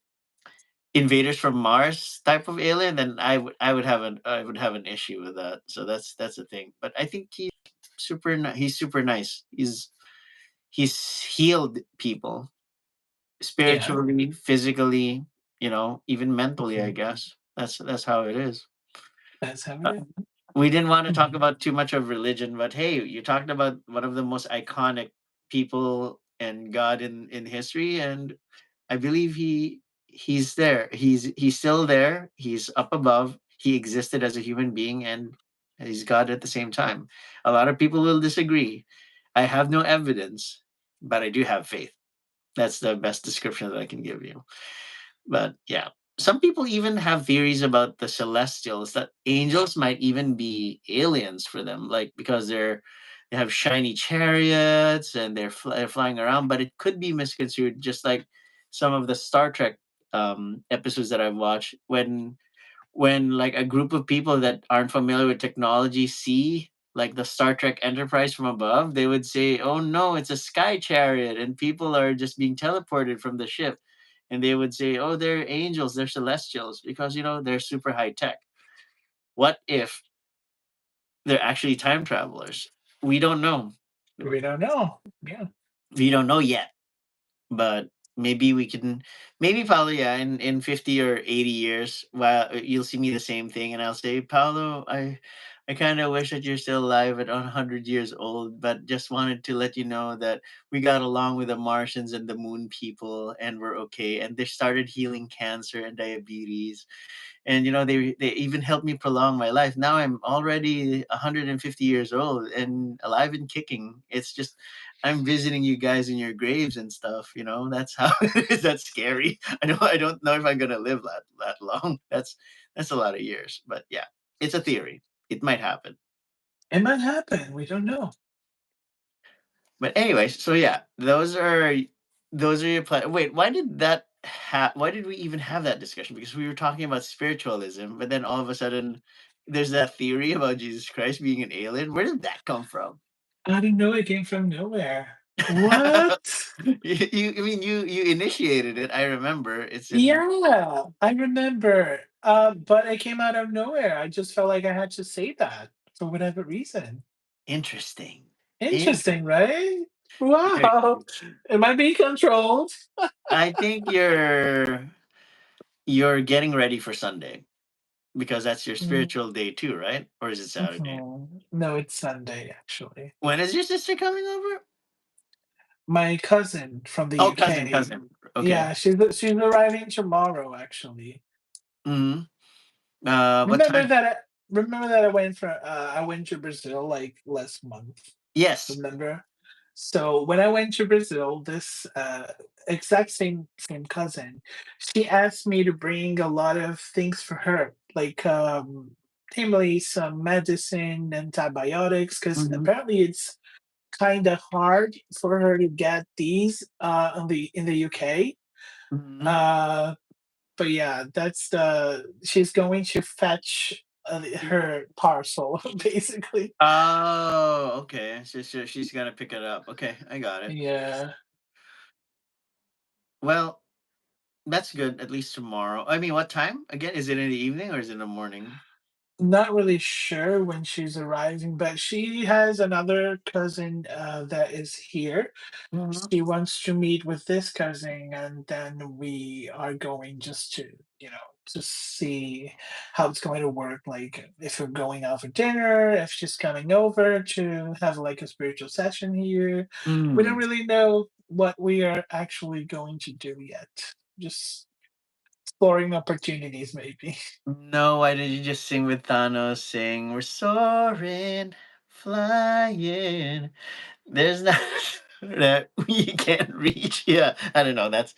invaders from Mars type of alien, then I would have an issue with that. So that's the thing. But I think he's super nice. He's healed people Yeah. spiritually, physically, even mentally, I Mhm. guess. That's how it is. That's how it Uh, is. we didn't want to talk Mhm. about too much of religion, but hey, you talked about one of the most iconic people and God in history, and I believe he's there. He's still there. He's up above. He existed as a human being, and he's God at the same time. A lot of people will disagree. I have no evidence, but I do have faith. That's the best description that I can give you. But yeah, some people even have theories about the celestials that angels might even be aliens for them, like because they have shiny chariots and they're flying around. But it could be misconstrued, just like some of the Star Trek episodes that I've watched when like a group of people that aren't familiar with technology see like the Star Trek Enterprise from above, they would say, "Oh no, it's a sky chariot and people are just being teleported from the ship." And they would say, "Oh, they're angels, they're celestials because they're super high tech." What if they're actually time travelers? We don't know. We don't know. Yeah. We don't know yet. But maybe we can, maybe Paulo, yeah, in 50 or 80 years, while you'll see me the same thing and I'll say, Paulo, I kind of wish that you're still alive at 100 years old, but just wanted to let you know that we got along with the Martians and the moon people and we're okay, and they started healing cancer and diabetes, and they even helped me prolong my life. Now I'm already 150 years old and alive and kicking. It's just I'm visiting you guys in your graves and stuff. That's how it is. That's scary. I don't know if I'm gonna live that long. That's a lot of years, but yeah, it's a theory. It might happen. It might happen. We don't know. But anyways, so yeah, those are your wait, why did we even have that discussion? Because we were talking about spiritualism, but then all of a sudden there's that theory about Jesus Christ being an alien. Where did that come from? I didn't know it came from nowhere. What? I mean, you initiated it. I remember. It's in Yeah, I remember. But it came out of nowhere. I just felt like I had to say that for whatever reason. interesting. In- Interesting, right? Wow. Am I being controlled? I think you're getting ready for Sunday because that's your Mm, spiritual day too, right? Or is it Saturday? No, it's Sunday, actually. When is your sister coming over? My cousin from the Oh, cousin, UK. cousin. Okay. Yeah, she's arriving tomorrow, actually. Hmm. What Remember time? that I I went to Brazil like last month. Yes. Remember? So when I went to Brazil, this exact same cousin, she asked me to bring a lot of things for her, like namely some medicine, antibiotics, because Hmm. apparently it's kind of hard for her to get these in the UK. Hmm. Uh, but yeah, that's the she's going to fetch her parcel basically. Oh, okay. She's gonna pick it up. Okay, I got it. Yeah. Well, that's good. At least tomorrow. I mean, what time again? Is it in the evening or is it in the morning? Not really sure when she's arriving, but she has another cousin that is here. Hmm. She wants to meet with this cousin, and then we are going just to, to see how it's going to work. Like if we're going out for dinner, if she's coming over to have like a spiritual session here. We don't Mm. really know what we are actually going to do yet. Just exploring opportunities, maybe. No, why did you just sing with Thanos? Sing, we're soaring, flying. There's not that we can't reach. Yeah, I don't know. That's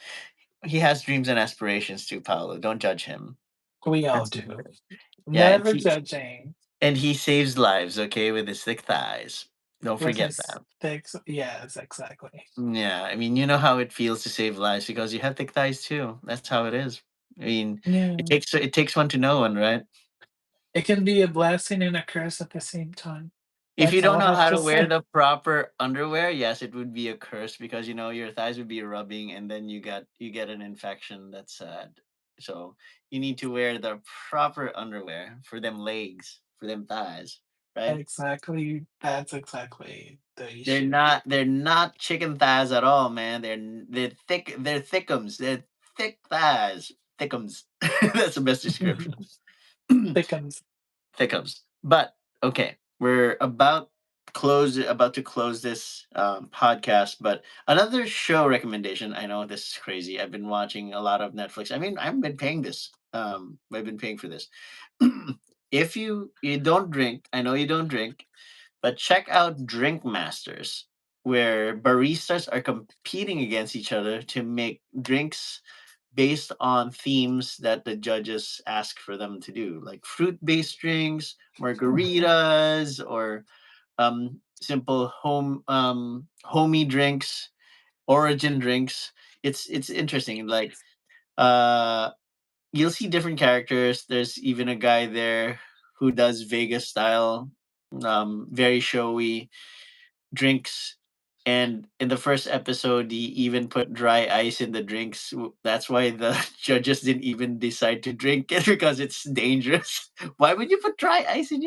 he has dreams and aspirations too, Paolo. Don't judge him. We all That's do. yeah, Never judging. and he saves lives. Okay, with his thick thighs. Don't With forget his that. things, yes, exactly. Yeah, I mean, you know how it feels to save lives because you have thick thighs too. That's how it is. I mean, Yeah. it takes one to know one, right? It can be a blessing and a curse at the same time. If you That's all don't I know have how to to wear say. the proper underwear, yes, it would be a curse because your thighs would be rubbing and then you get an infection. That's sad. So you need to wear the proper underwear for them legs, for them thighs, right? Exactly. That's exactly the They're issue. not they're not chicken thighs at all, man. They're thickums. They're thick thighs. Thickums. That's the best description. Thickens. Thickums. But okay, we're about to close this podcast. But another show recommendation. I know this is crazy. I've been watching a lot of Netflix. I mean, I've been paying this. I've been paying for this. If you don't drink, I know you don't drink, but check out Drink Masters, where baristas are competing against each other to make drinks based on themes that the judges ask for them to do, like fruit-based drinks, margaritas, or simple homey drinks, origin drinks. It's interesting. Like uh, you'll see different characters. There's even a guy there who does Vegas style, very showy drinks. And in the first episode, he even put dry ice in the drinks. That's why the judges didn't even decide to drink it because it's dangerous. Why would you put dry ice in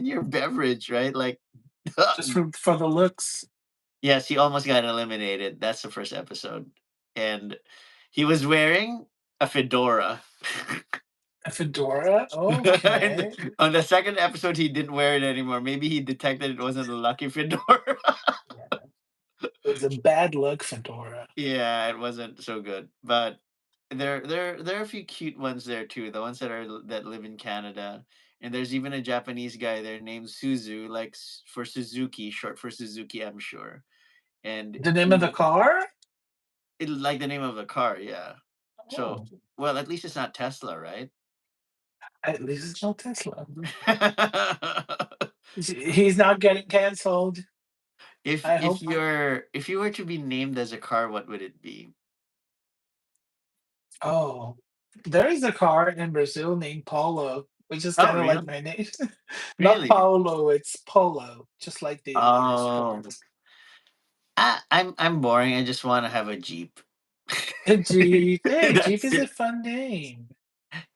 your beverage, right? Like, Just for the looks. yes, he almost got eliminated. That's the first episode, and he was wearing a fedora. A fedora? And Okay. on the second episode, he didn't wear it anymore. Maybe he detected it wasn't a lucky fedora. Yeah. It was a bad look fedora. Yeah, it wasn't so good, but there are a few cute ones there too. The ones that live in Canada, and there's even a Japanese guy there named Suzu, like for Suzuki, short for Suzuki, I'm sure. And The name of the he car? it like the name of a car, yeah. So Oh, well, at least it's not Tesla, right? at least it's not Tesla. He's not getting canceled. I hope not. If you were to be named as a car, what would it be? Oh, there is a car in Brazil named Polo, which is Oh, kind of like really? my name. Not Really? Paulo, it's Polo, just like the letter Oh, sport. I'm boring. I just want to have a Jeep. A Jeep. Hey, Jeep That's is a it. fun name.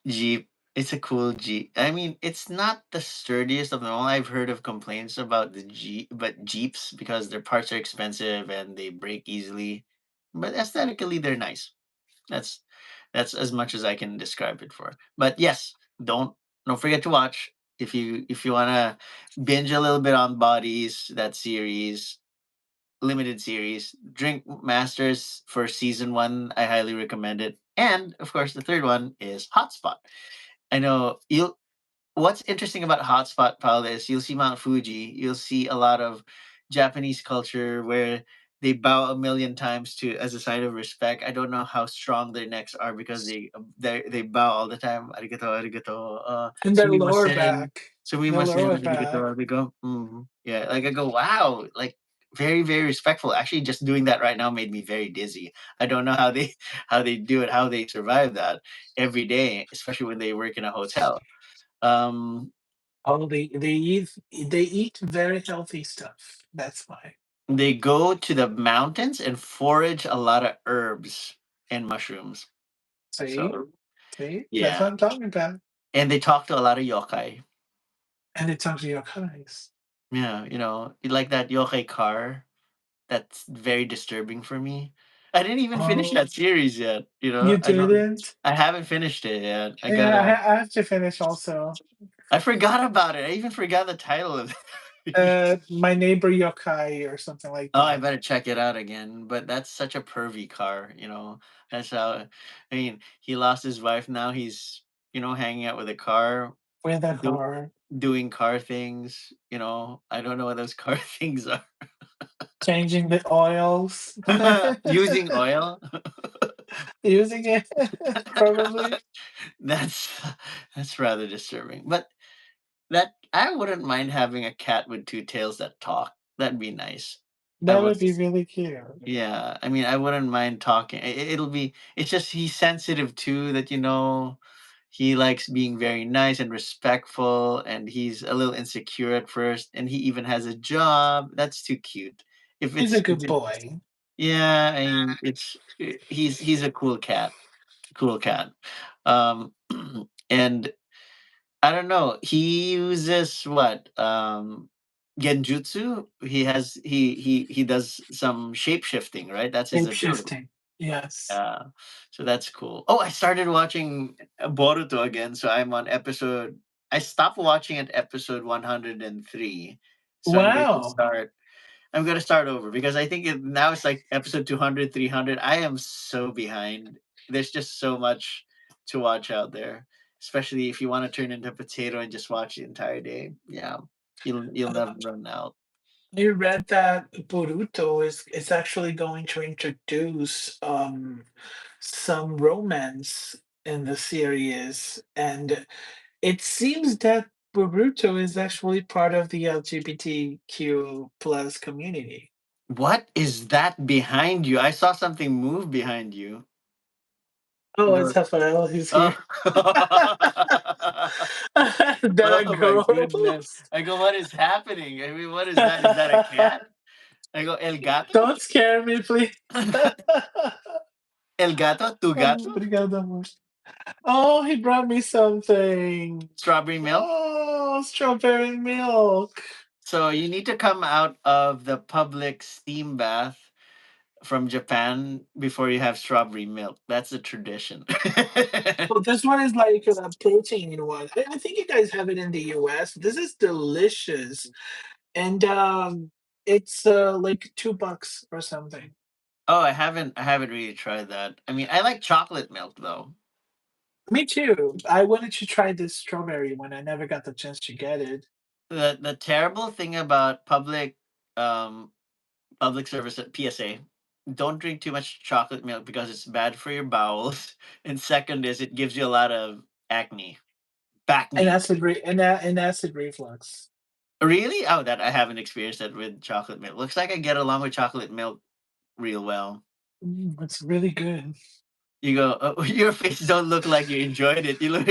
Jeep. It's a cool Jeep. I mean, it's not the sturdiest of them all. I've heard of complaints about the Jeep, but Jeeps because their parts are expensive and they break easily. But aesthetically, they're nice. That's that's as much as I can describe it for. But yes, don't forget to watch if you want to binge a little bit on Bodies, that series, limited series. Drink Masters for season 1. I highly recommend it. And of course, the third one is Hotspot. I know you'll What's interesting about Hotspot, Paul, is you'll see Mount Fuji, you'll see a lot of Japanese culture where they bow a million times to as a sign of respect. I don't know how strong their necks are because they bow all the time. Arigato, arigato. And their lower Sumimasen, back, their sumimasen, lower arigato, back. arigato. Yeah, like I go, wow, like very, very respectful. Actually, just doing that right now made me very dizzy. I don't know how they how they do it, how they survive that every day, especially when they work in a hotel. Um, Oh, they eat very healthy stuff. That's why. they go to the mountains and forage a lot of herbs and mushrooms. See, So see, that's what yeah, I'm talking about. and they talk to a lot of yokai. And it's actually your eyes. Yeah, you like that yokai car. That's very disturbing for me. I didn't even finish Oh, that series yet. you I don't. didn't? I haven't finished it yet. I Yeah, gotta. I have to finish also. I forgot about it. I even forgot the title of it. My neighbor yokai or something like Oh, I that. better check it out again. But that's such a pervy car. That's how I mean, he lost his wife, now he's, hanging out with a car, With a do, car, doing car things. I don't know what those car things are. changing the oils, Using oil. using it probably. That's that's rather disturbing. But that I wouldn't mind having a cat with two tails that talk. That'd be nice. I That would. would be really cute. Yeah, I mean, I wouldn't mind talking. It's just he's sensitive too, that he likes being very nice and respectful, and he's a little insecure at first, and he even has a job. That's too cute. If He's a it's good boy. yeah, I mean, he's a cool cat. Um, and I don't know. He uses what? Genjutsu. He does some shape shifting, right? That's his Shape ability. shifting. Yes. Yeah. So that's cool. Oh, I started watching Boruto again. So I stopped watching at episode 103. So Wow. I'm gonna start over because I think now it's like episode 200, 300. I am so behind. There's just so much to watch out there, especially if you want to turn into a potato and just watch the entire day. Yeah, you'll Uh, never run out. you read that Boruto is actually going to introduce some romance in the series, and it seems that Boruto is actually part of the LGBTQ plus community. What is that behind you? I saw something move behind you. Oh, it's The Rafael. He's here. oh. That a Oh my girl. goodness! I go, what is happening? I mean, what is that? Is that a cat? I go, El gato? Don't scare me, please. El gato? Tu Oh, gato? obrigado, amor. Oh, he brought me something. Strawberry milk? Oh, strawberry milk. So you need to come out of the public steam bath from Japan before you have strawberry milk. That's a tradition. Well, this one is like a protein one. I think you guys have it in the US. This is delicious. And it's like $2 or something. Oh, I haven't really tried that. I mean, I like chocolate milk though. Me too. I wanted to try this strawberry one. I never got the chance to get it. The terrible thing about um public service at PSA, don't drink too much chocolate milk because it's bad for your bowels. And second is it gives you a lot of acne. And Acne. acid reflux. Really? Oh, that I haven't experienced that with chocolate milk. Looks like I get along with chocolate milk real well. It's really good. You go, your face don't look like you enjoyed it. You look,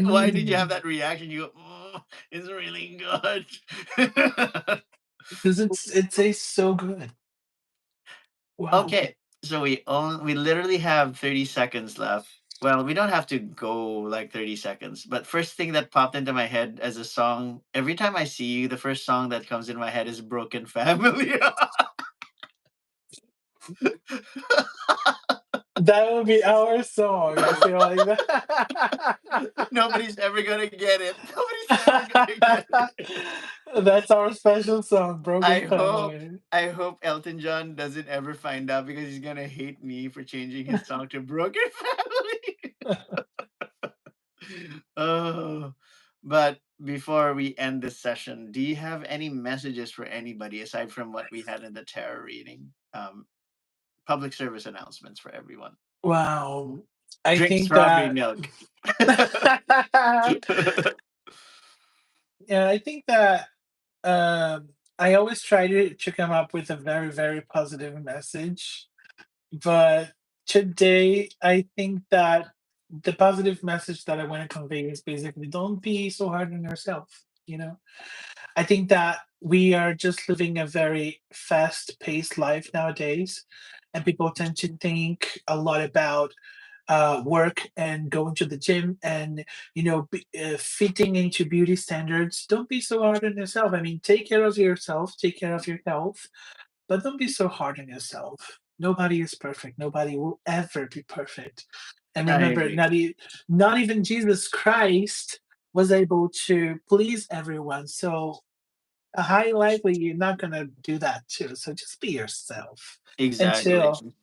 why did you have Mm, that reaction? You go, it's really good. because it tastes so good. Wow. Okay, so we literally have 30 seconds left. Well, we don't have to go like 30 seconds. But first thing that popped into my head as a song, every time I see you, the first song that comes in my head is Broken Family. That would be our song. I feel like that. Nobody's ever gonna get it. Nobody's ever gonna get it. That's our special song, I Broken hope Family. I hope Elton John doesn't ever find out because he's gonna hate me for changing his song to Broken Family. Oh, but before we end this session, do you have any messages for anybody aside from what we had in the tarot reading? Public service announcements for everyone. Wow. I Drink think strawberry that milk. yeah, I think that I always try to come up with a very, very positive message. But today, I think that the positive message that I want to convey is basically don't be so hard on yourself. I think that we are just living a very fast paced life nowadays, and people tend to think a lot about work and going to the gym and fitting into beauty standards. Don't be so hard on yourself. I mean, take care of yourself, take care of your health, but don't be so hard on yourself. Nobody is perfect. Nobody will ever be perfect. And I remember, agree. not even Jesus Christ was able to please everyone. So high likely you're not gonna do that too. So just be yourself and Exactly. chill.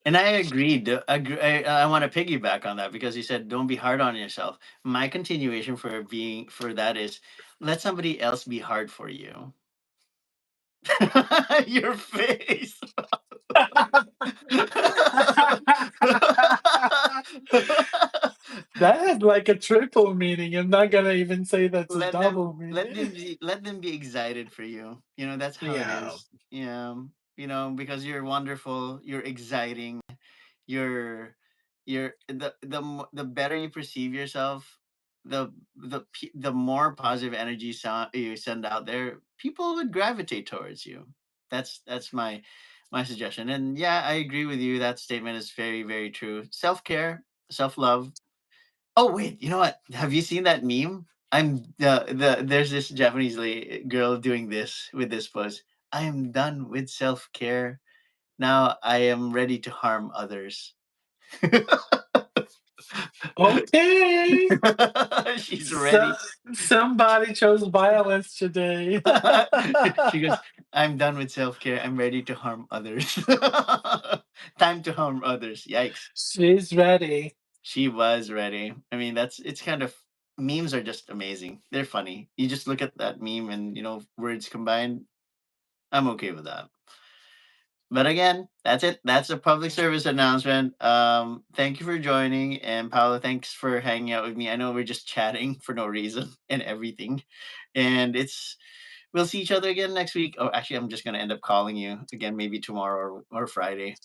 And I agreed. I want to piggyback on that because you said don't be hard on yourself. My continuation for that is let somebody else be hard for you. Your face. That has like a triple meaning. I'm not gonna even say that's a double meaning. let them be excited for you. That's how it Yeah. is. Yeah. Because you're wonderful, you're exciting, you're the better you perceive yourself, the more positive energy you send out there, people would gravitate towards you. That's my suggestion. And yeah, I agree with you. That statement is very, very true. Self-care, self-love. Oh wait, you know what? Have you seen that meme? There's this Japanese girl doing this with this pose. I am done with self-care. Now I am ready to harm others. Okay. She's So, ready. somebody chose violence today. She goes, I'm done with self-care. I'm ready to harm others. Time to harm others. Yikes. She's ready. She was ready. I mean, it's kind of memes are just amazing. They're funny. You just look at that meme and words combined. I'm okay with that. But again, that's it. That's a public service announcement. Thank you for joining, and Paolo, thanks for hanging out with me. I know we're just chatting for no reason and everything, and we'll see each other again next week. Oh, actually, I'm just gonna end up calling you again, maybe tomorrow or Friday.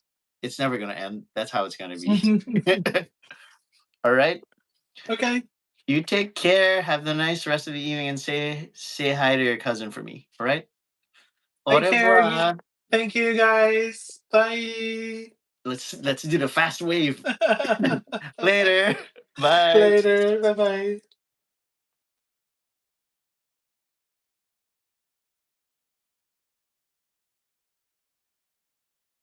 It's never gonna end. That's how it's gonna be. All right. Okay. You take care. Have the nice rest of the evening, and say hi to your cousin for me. All right. Au Take care. revoir. Thank you, guys. Bye. Let's do the fast wave. Later. Bye. Later. Bye bye.